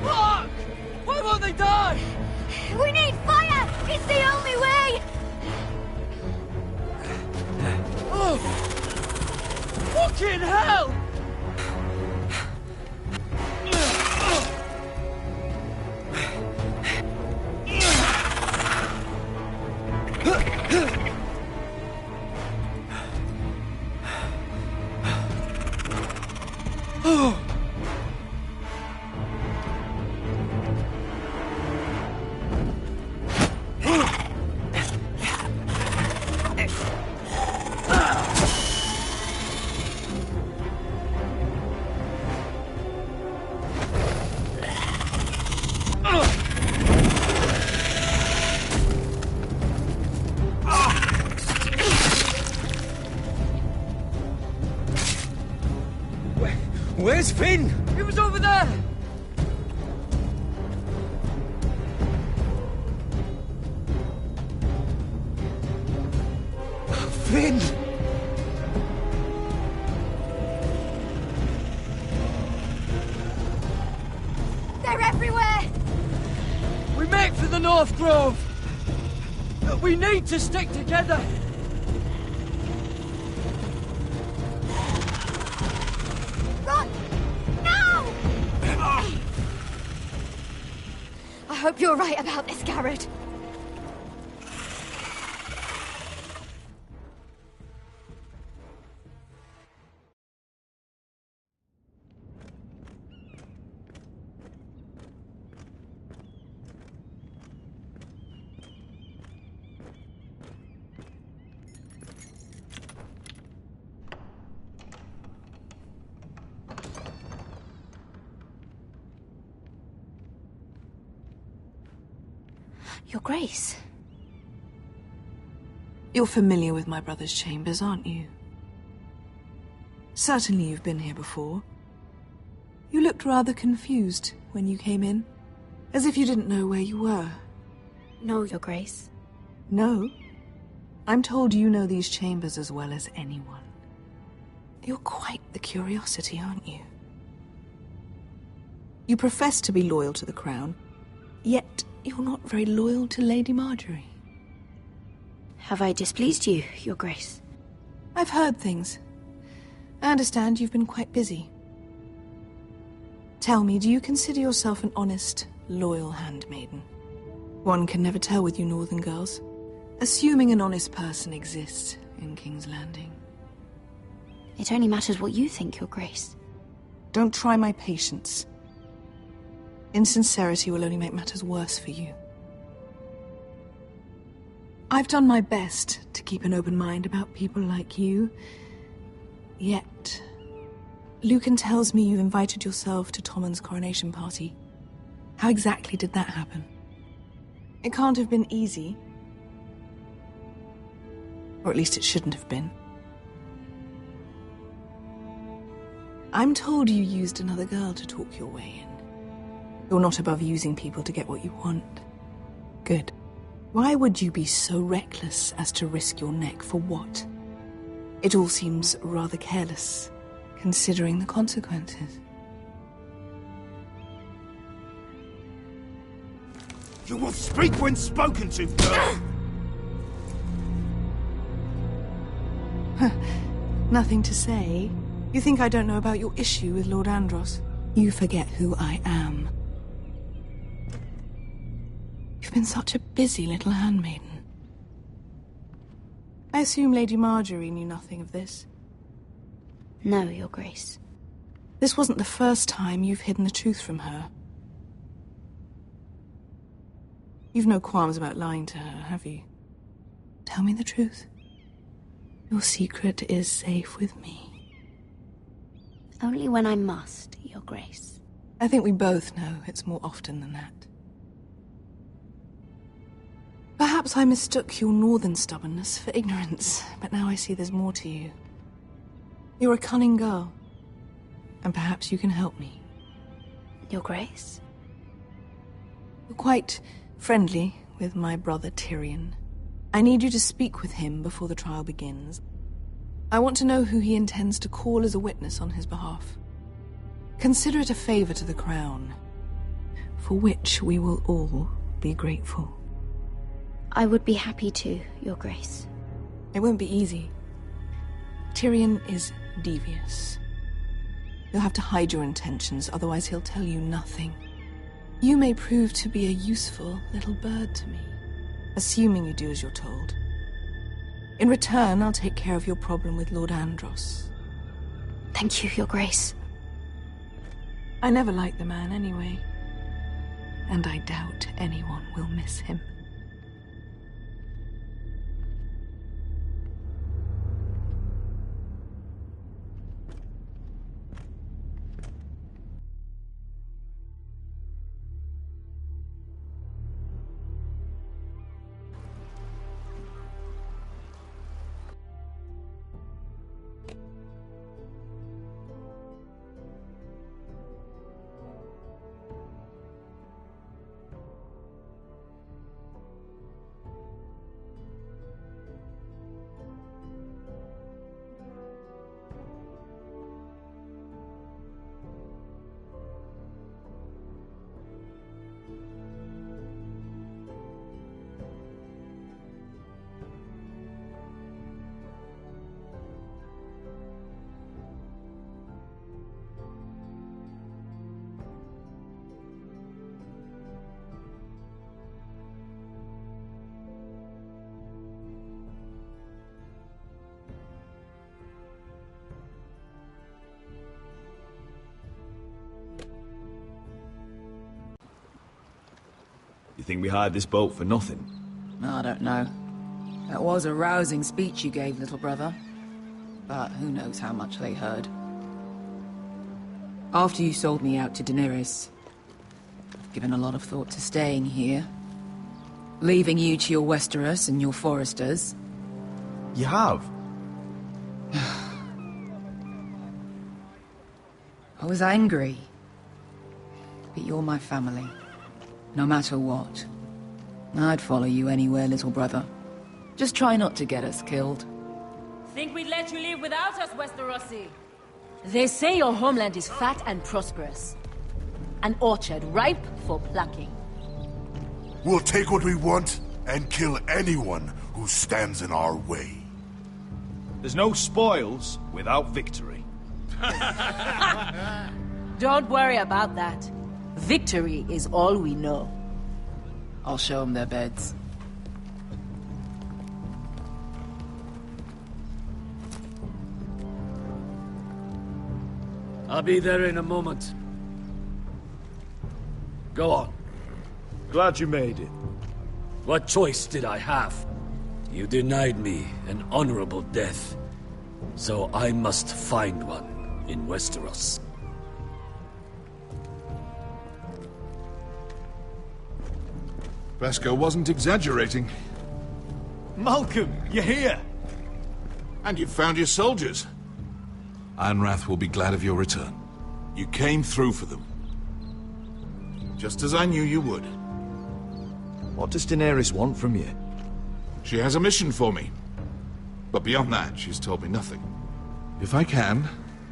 Fuck! Why won't they die? We need fire! It's the only way! Oh! Fucking hell! Oh! Where's Finn? He was over there! Finn! They're everywhere! We make for the North Grove! But we need to stick together! Run! Now! I hope you're right about this, Garrett. Your Grace. You're familiar with my brother's chambers, aren't you? Certainly you've been here before. You looked rather confused when you came in, as if you didn't know where you were. No, Your Grace. No? I'm told you know these chambers as well as anyone. You're quite the curiosity, aren't you? You profess to be loyal to the crown, yet you're not very loyal to Lady Marjorie. Have I displeased you, Your Grace? I've heard things. I understand you've been quite busy. Tell me, do you consider yourself an honest, loyal handmaiden? One can never tell with you northern girls. Assuming an honest person exists in King's Landing. It only matters what you think, Your Grace. Don't try my patience. Insincerity will only make matters worse for you. I've done my best to keep an open mind about people like you. Yet, Lucan tells me you invited yourself to Tommen's coronation party. How exactly did that happen? It can't have been easy. Or at least it shouldn't have been. I'm told you used another girl to talk your way in. You're not above using people to get what you want. Good. Why would you be so reckless as to risk your neck for what? It all seems rather careless, considering the consequences. You will speak when spoken to, girl! Nothing to say. You think I don't know about your issue with Lord Andros? You forget who I am. You've been such a busy little handmaiden. I assume Lady Marjorie knew nothing of this. No, Your Grace. This wasn't the first time you've hidden the truth from her. You've no qualms about lying to her, have you? Tell me the truth. Your secret is safe with me. Only when I must, Your Grace. I think we both know it's more often than that. Perhaps I mistook your northern stubbornness for ignorance, but now I see there's more to you. You're a cunning girl, and perhaps you can help me. Your Grace? You're quite friendly with my brother Tyrion. I need you to speak with him before the trial begins. I want to know who he intends to call as a witness on his behalf. Consider it a favor to the crown, for which we will all be grateful. I would be happy to, Your Grace. It won't be easy. Tyrion is devious. You'll have to hide your intentions, otherwise he'll tell you nothing. You may prove to be a useful little bird to me, assuming you do as you're told. In return, I'll take care of your problem with Lord Andros. Thank you, Your Grace. I never liked the man anyway, and I doubt anyone will miss him. You think we hired this boat for nothing? I don't know. That was a rousing speech you gave, little brother. But who knows how much they heard. After you sold me out to Daenerys, I've given a lot of thought to staying here. Leaving you to your Westeros and your Foresters. You have? I was angry. But you're my family. No matter what. I'd follow you anywhere, little brother. Just try not to get us killed. Think we'd let you leave without us, Westerosi? They say your homeland is fat and prosperous. An orchard ripe for plucking. We'll take what we want and kill anyone who stands in our way. There's no spoils without victory. Don't worry about that. Victory is all we know. I'll show them their beds. I'll be there in a moment. Go on. Glad you made it. What choice did I have? You denied me an honorable death, so I must find one in Westeros. Vesco wasn't exaggerating. Malcolm, you're here! And you've found your soldiers. Ironrath will be glad of your return. You came through for them. Just as I knew you would. What does Daenerys want from you? She has a mission for me. But beyond that, she's told me nothing. If I can,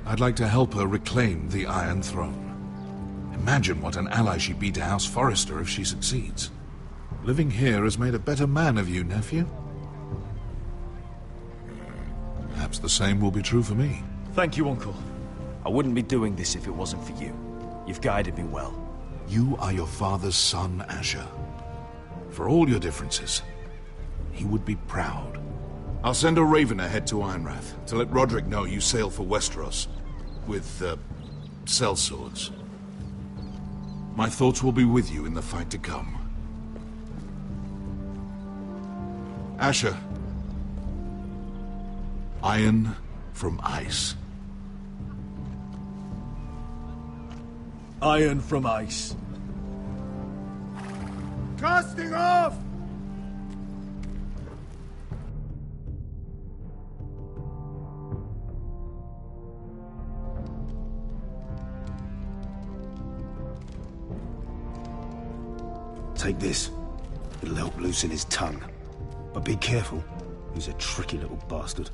I'd like to help her reclaim the Iron Throne. Imagine what an ally she'd be to House Forrester if she succeeds. Living here has made a better man of you, nephew. Perhaps the same will be true for me. Thank you, Uncle. I wouldn't be doing this if it wasn't for you. You've guided me well. You are your father's son, Asher. For all your differences, he would be proud. I'll send a raven ahead to Ironrath to let Roderick know you sail for Westeros with, sellswords. My thoughts will be with you in the fight to come. Asher. Iron from ice. Iron from ice. Casting off! Take this. It'll help loosen his tongue. But be careful. He's a tricky little bastard.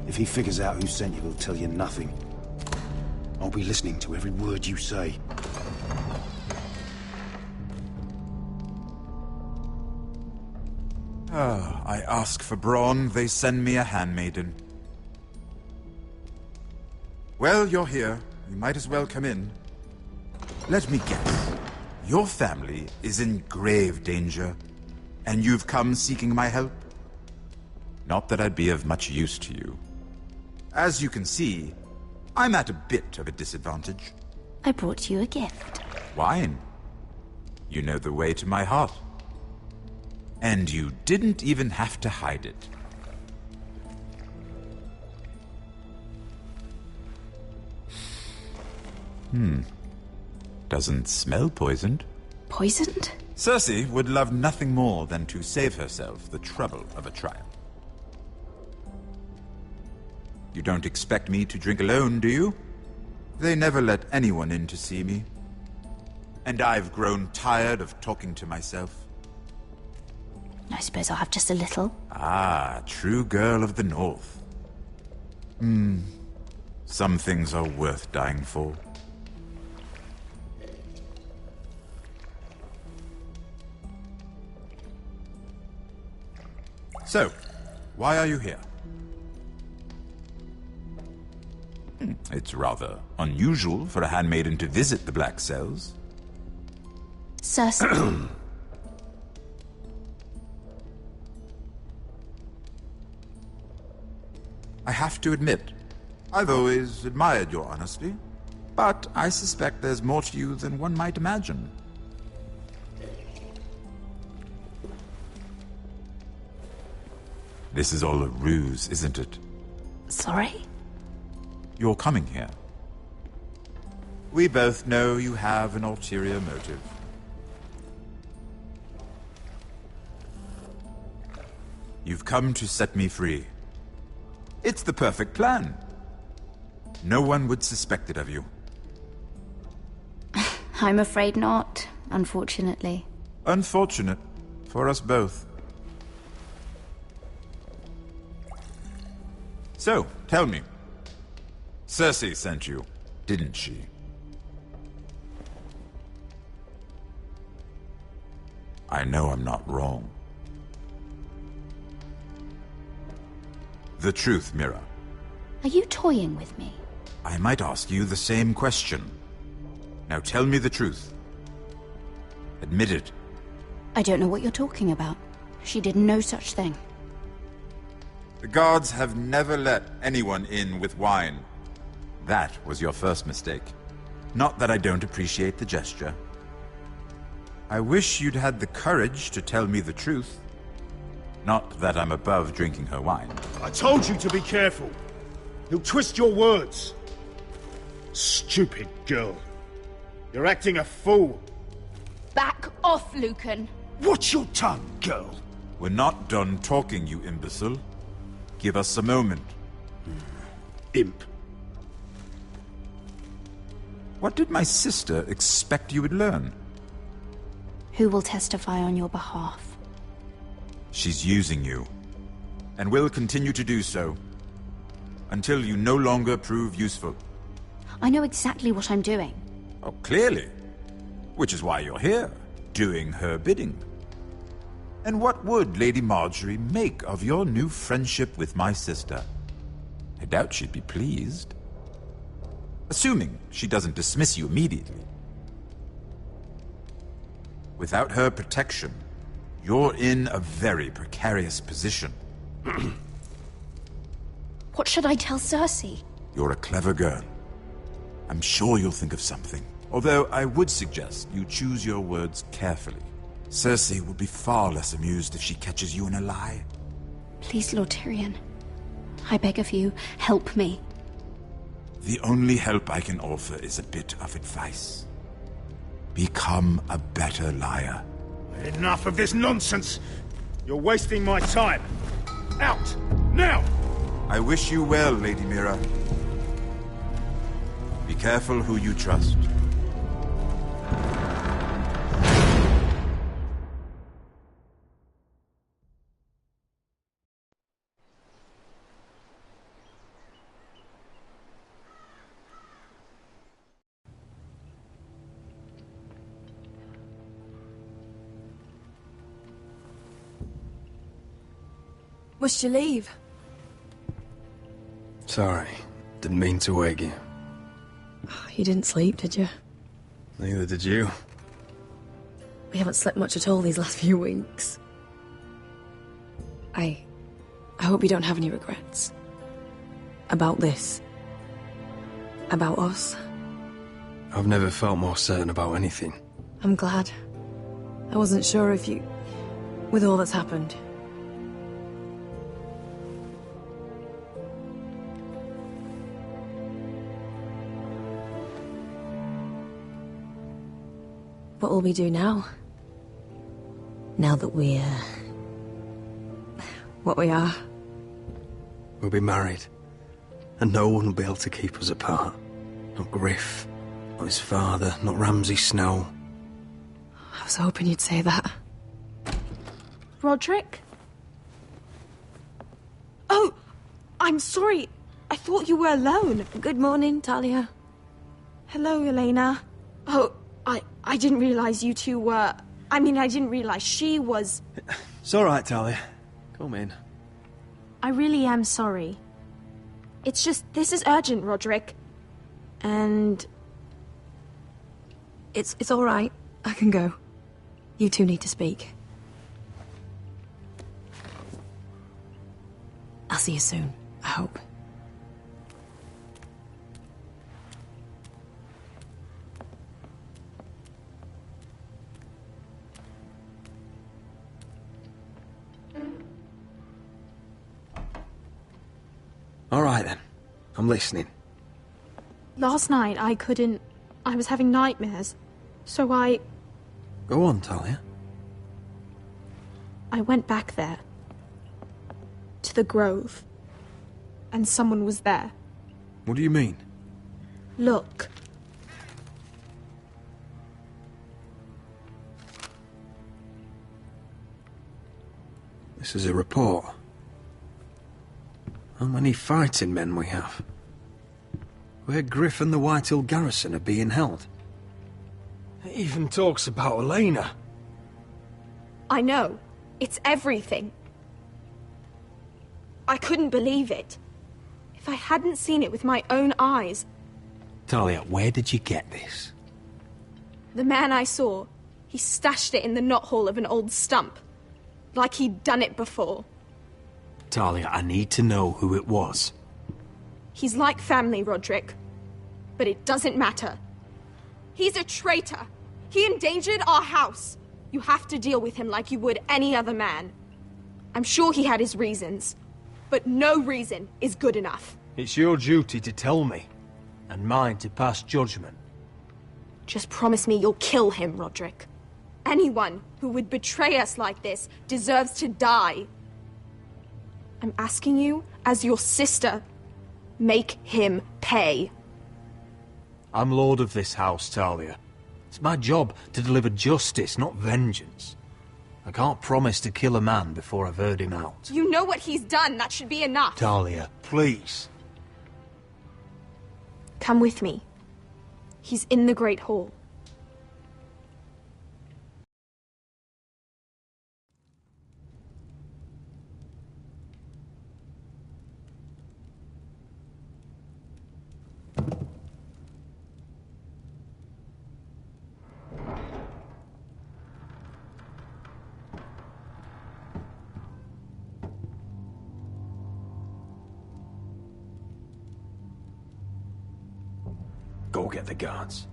If he figures out who sent you, he'll tell you nothing. I'll be listening to every word you say. I ask for brawn, they send me a handmaiden. Well, you're here. You might as well come in. Let me guess. Your family is in grave danger, and you've come seeking my help? Not that I'd be of much use to you. As you can see, I'm at a bit of a disadvantage. I brought you a gift. Wine. You know the way to my heart. And you didn't even have to hide it. Doesn't smell poisoned. Poisoned? Cersei would love nothing more than to save herself the trouble of a trial. You don't expect me to drink alone, do you? They never let anyone in to see me. And I've grown tired of talking to myself. I suppose I'll have just a little. Ah, true girl of the North. Some things are worth dying for. So, why are you here? It's rather unusual for a handmaiden to visit the Black Cells. Cersei. I have to admit, I've always admired your honesty, but I suspect there's more to you than one might imagine. This is all a ruse, isn't it? Sorry? You're coming here. We both know you have an ulterior motive. You've come to set me free. It's the perfect plan. No one would suspect it of you. I'm afraid not, unfortunately. Unfortunate for us both. So, tell me. Cersei sent you, didn't she? I know I'm not wrong. The truth, Mira. Are you toying with me? I might ask you the same question. Now tell me the truth. Admit it. I don't know what you're talking about. She did no such thing. The guards have never let anyone in with wine. That was your first mistake. Not that I don't appreciate the gesture. I wish you'd had the courage to tell me the truth. Not that I'm above drinking her wine. I told you to be careful. He'll twist your words. Stupid girl. You're acting a fool. Back off, Lucan. Watch your tongue, girl. We're not done talking, you imbecile. Give us a moment. Imp. What did my sister expect you would learn? Who will testify on your behalf? She's using you, and will continue to do so, until you no longer prove useful. I know exactly what I'm doing. Oh, clearly. Which is why you're here, doing her bidding. And what would Lady Marjorie make of your new friendship with my sister? I doubt she'd be pleased. Assuming she doesn't dismiss you immediately. Without her protection, you're in a very precarious position. What should I tell Cersei? You're a clever girl. I'm sure you'll think of something. Although I would suggest you choose your words carefully. Cersei will be far less amused if she catches you in a lie. Please, Lord Tyrion. I beg of you, help me. The only help I can offer is a bit of advice. Become a better liar. Enough of this nonsense! You're wasting my time. Out! Now! I wish you well, Lady Mira. Be careful who you trust. Must you leave? Sorry. Didn't mean to wake you. You didn't sleep, did you? Neither did you. We haven't slept much at all these last few weeks. I hope you don't have any regrets. About this. About us. I've never felt more certain about anything. I'm glad. I wasn't sure if you... with all that's happened. What will we do now? Now that we're... what we are. We'll be married. And no one will be able to keep us apart. Not Griff, not his father, not Ramsay Snow. I was hoping you'd say that. Roderick? Oh, I'm sorry. I thought you were alone. Good morning, Talia. Hello, Elena. Oh, I didn't realize you two were... I mean, I didn't realize she was... It's all right, Talia. Come in. I really am sorry. It's just, this is urgent, Roderick. And... It's all right. I can go. You two need to speak. I'll see you soon, I hope. All right, then. I'm listening. Last night, I couldn't... I was having nightmares. So I Go on, Talia. went back there. To the grove. And someone was there. What do you mean? Look. This is a report. How many fighting men we have? Where Griff and the Whitehill garrison are being held. It even talks about Elena. I know. It's everything. I couldn't believe it. If I hadn't seen it with my own eyes. Talia, where did you get this? The man I saw, he stashed it in the knothole of an old stump. Like he'd done it before. Talia, I need to know who it was. He's like family, Roderick. But it doesn't matter. He's a traitor. He endangered our house. You have to deal with him like you would any other man. I'm sure he had his reasons, but no reason is good enough. It's your duty to tell me, and mine to pass judgment. Just promise me you'll kill him, Roderick. Anyone who would betray us like this deserves to die. I'm asking you, as your sister, make him pay. I'm lord of this house, Talia. It's my job to deliver justice, not vengeance. I can't promise to kill a man before I've heard him out. You know what he's done. That should be enough. Talia, please. Come with me. He's in the Great Hall. Go get the guards.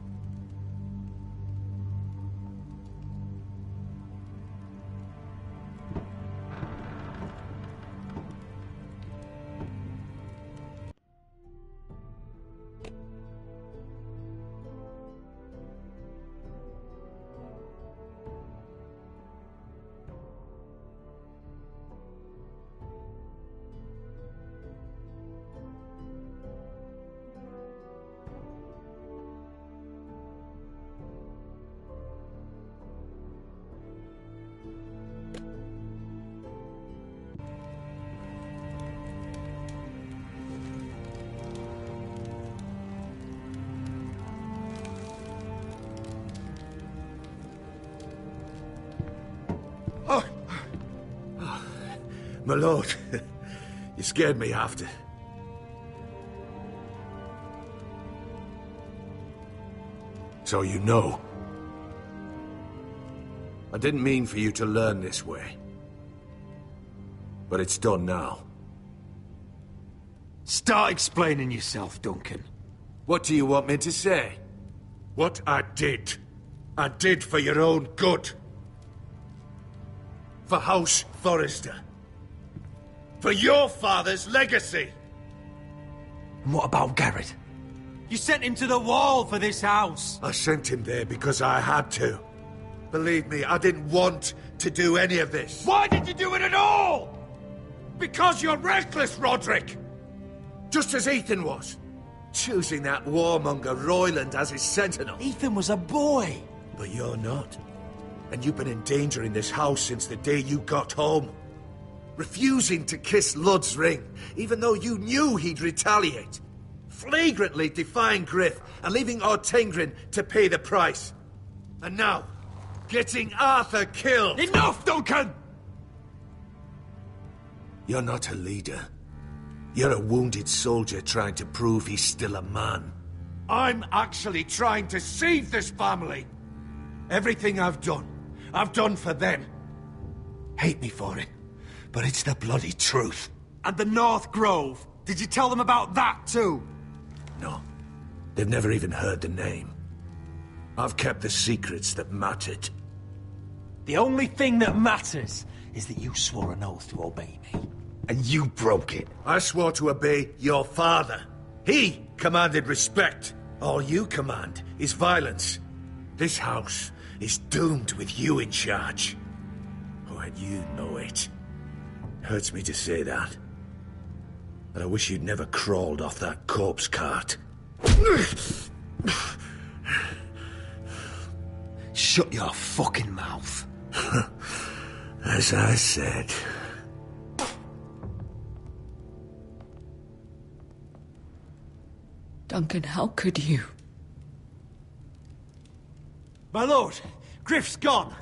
My lord, you scared me after. So you know. I didn't mean for you to learn this way. But it's done now. Start explaining yourself, Duncan. What do you want me to say? What I did for your own good. For House Forrester. For your father's legacy! And what about Garrett? You sent him to the wall for this house! I sent him there because I had to. Believe me, I didn't want to do any of this. Why did you do it at all? Because you're reckless, Roderick! Just as Ethan was. Choosing that warmonger Royland as his sentinel. Ethan was a boy! But you're not. And you've been endangering this house since the day you got home. Refusing to kiss Lud's ring, even though you knew he'd retaliate. Flagrantly defying Griff and leaving Ortengrin to pay the price. And now, getting Arthur killed. Enough, Duncan! You're not a leader. You're a wounded soldier trying to prove he's still a man. I'm actually trying to save this family. Everything I've done for them. Hate me for it. But it's the bloody truth. And the North Grove? Did you tell them about that too? No. They've never even heard the name. I've kept the secrets that mattered. The only thing that matters is that you swore an oath to obey me. And you broke it. I swore to obey your father. He commanded respect. All you command is violence. This house is doomed with you in charge. Oh, and you know it. Hurts me to say that. But I wish you'd never crawled off that corpse cart. Shut your fucking mouth. As I said. Duncan, how could you? My lord, Griff's gone.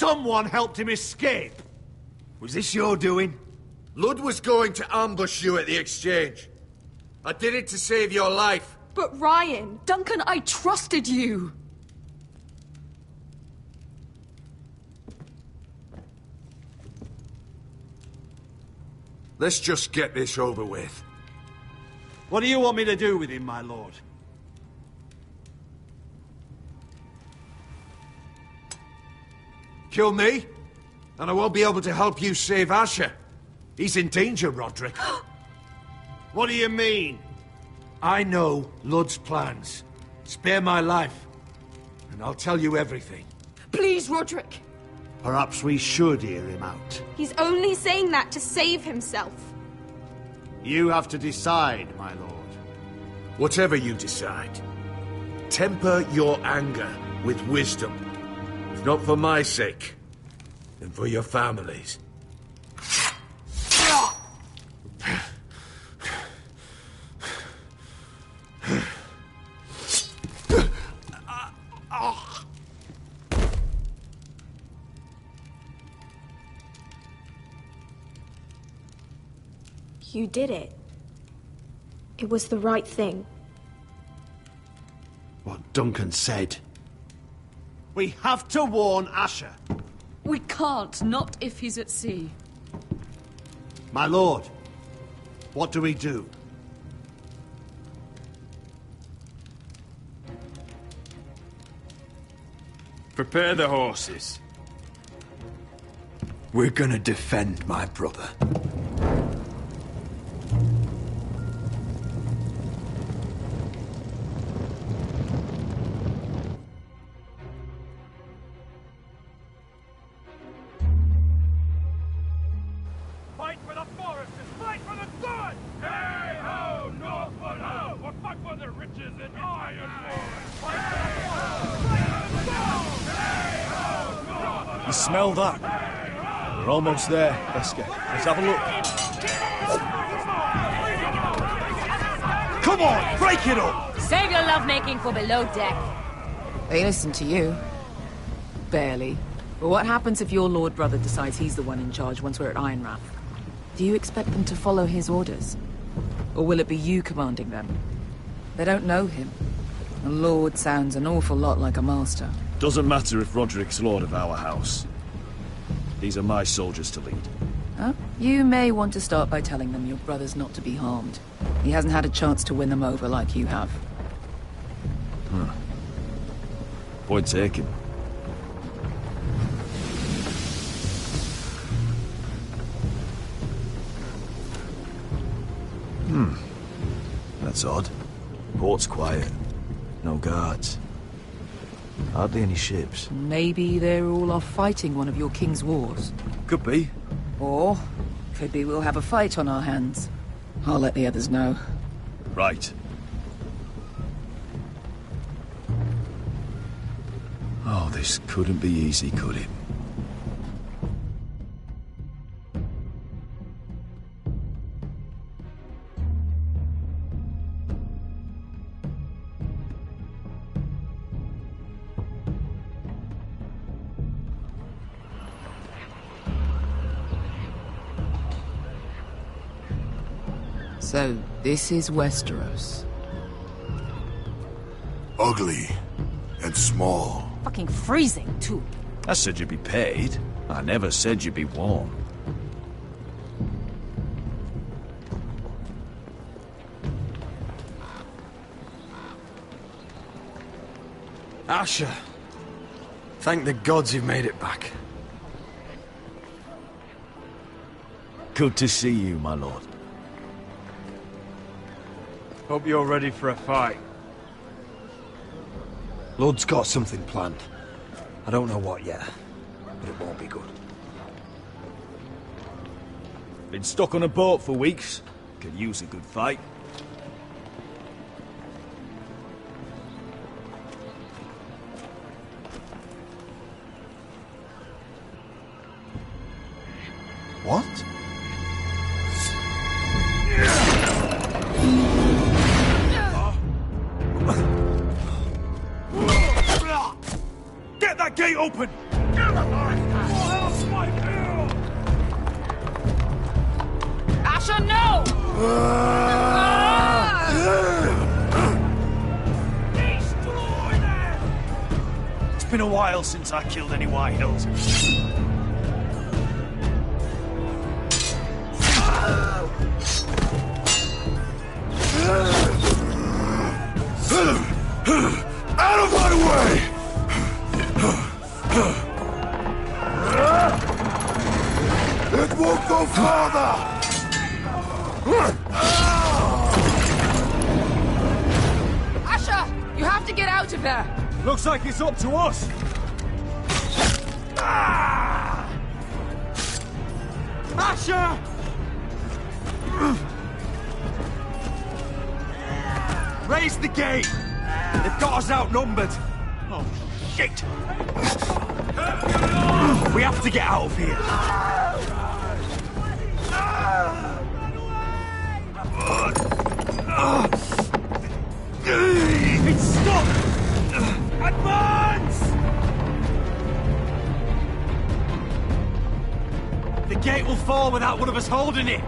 Someone helped him escape! Was this your doing? Lud was going to ambush you at the exchange. I did it to save your life. But Ryan... Duncan, I trusted you! Let's just get this over with. What do you want me to do with him, my lord? Kill me, and I won't be able to help you save Asher. He's in danger, Roderick. What do you mean? I know Lud's plans. Spare my life, and I'll tell you everything. Please, Roderick. Perhaps we should hear him out. He's only saying that to save himself. You have to decide, my lord. Whatever you decide, temper your anger with wisdom. If not for my sake, then for your family's. You did it. It was the right thing. What Duncan said. We have to warn Asher. We can't, not if he's at sea. My lord, what do we do? Prepare the horses. We're gonna defend my brother. Fight for the forests! Fight for the sun! Hey ho, Northwood ho! We'll fight for the riches and ironwood! Fight for the forests! Fight for the sun! Hey ho, Northwood! You smell that? We're almost there, Esker. Let's have a look. Come on, break it up! Save your lovemaking for below deck. They listen to you. Barely. But what happens if your lord brother decides he's the one in charge once we're at Ironrath? Do you expect them to follow his orders? Or will it be you commanding them? They don't know him. A lord sounds an awful lot like a master. Doesn't matter if Roderick's lord of our house. These are my soldiers to lead. Huh? You may want to start by telling them your brother's not to be harmed. He hasn't had a chance to win them over like you have. Huh. Point taken. That's odd. Port's quiet. No guards. Hardly any ships. Maybe they're all off fighting one of your king's wars. Could be. Or, could be we'll have a fight on our hands. I'll let the others know. Right. Oh, this couldn't be easy, could it? So, this is Westeros. Ugly and small. Fucking freezing, too. I said you'd be paid. I never said you'd be warm. Asher. Thank the gods you've made it back. Good to see you, my lord. Hope you're ready for a fight. Lord's got something planned. I don't know what yet, but it won't be good. Been stuck on a boat for weeks. Could use a good fight. What? Get that gate open! Asher, no! Destroy them! It's been a while since I killed any White Hills. Out of my way! It won't go farther! Asher, you have to get out of there! Looks like it's up to us! Asher! Raise the gate! They've got us outnumbered! Oh, shit! We have to get out of here! It's stuck! Advance! The gate will fall without one of us holding it!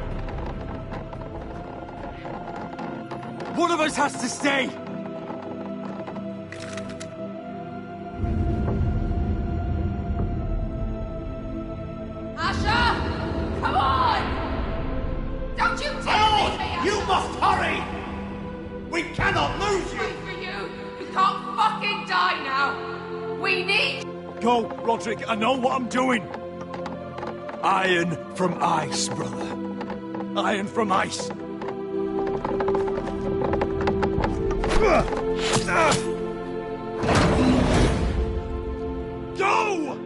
One of us has to stay! Asher! Come on! Don't you tell me! You must hurry! We cannot lose you! Wait for you! You can't fucking die now! We need... Go, Roderick, I know what I'm doing! Iron from ice, brother. Iron from ice. Go!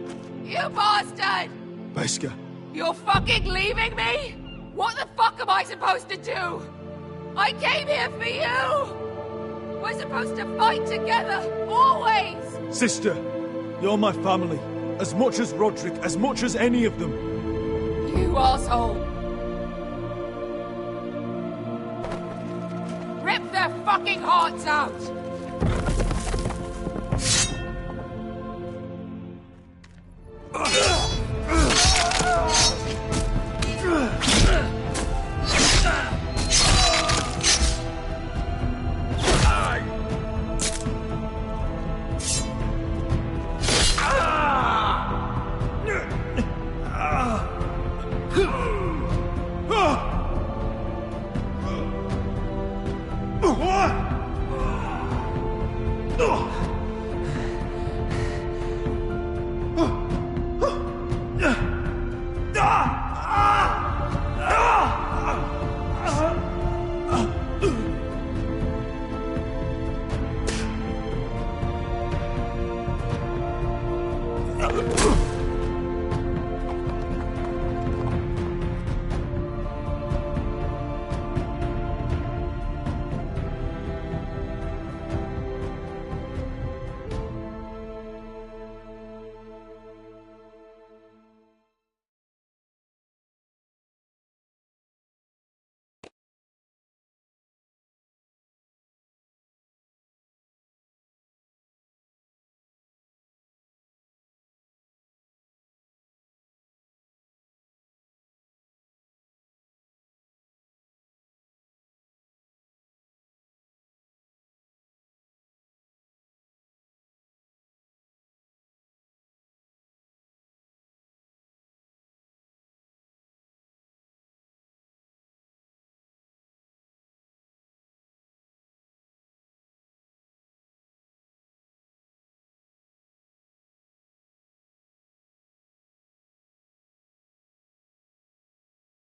You bastard! Beskha. You're fucking leaving me? What the fuck am I supposed to do? I came here for you! We're supposed to fight together, always! Sister, you're my family. As much as Roderick, as much as any of them. You asshole! Rip their fucking hearts out! Ugh!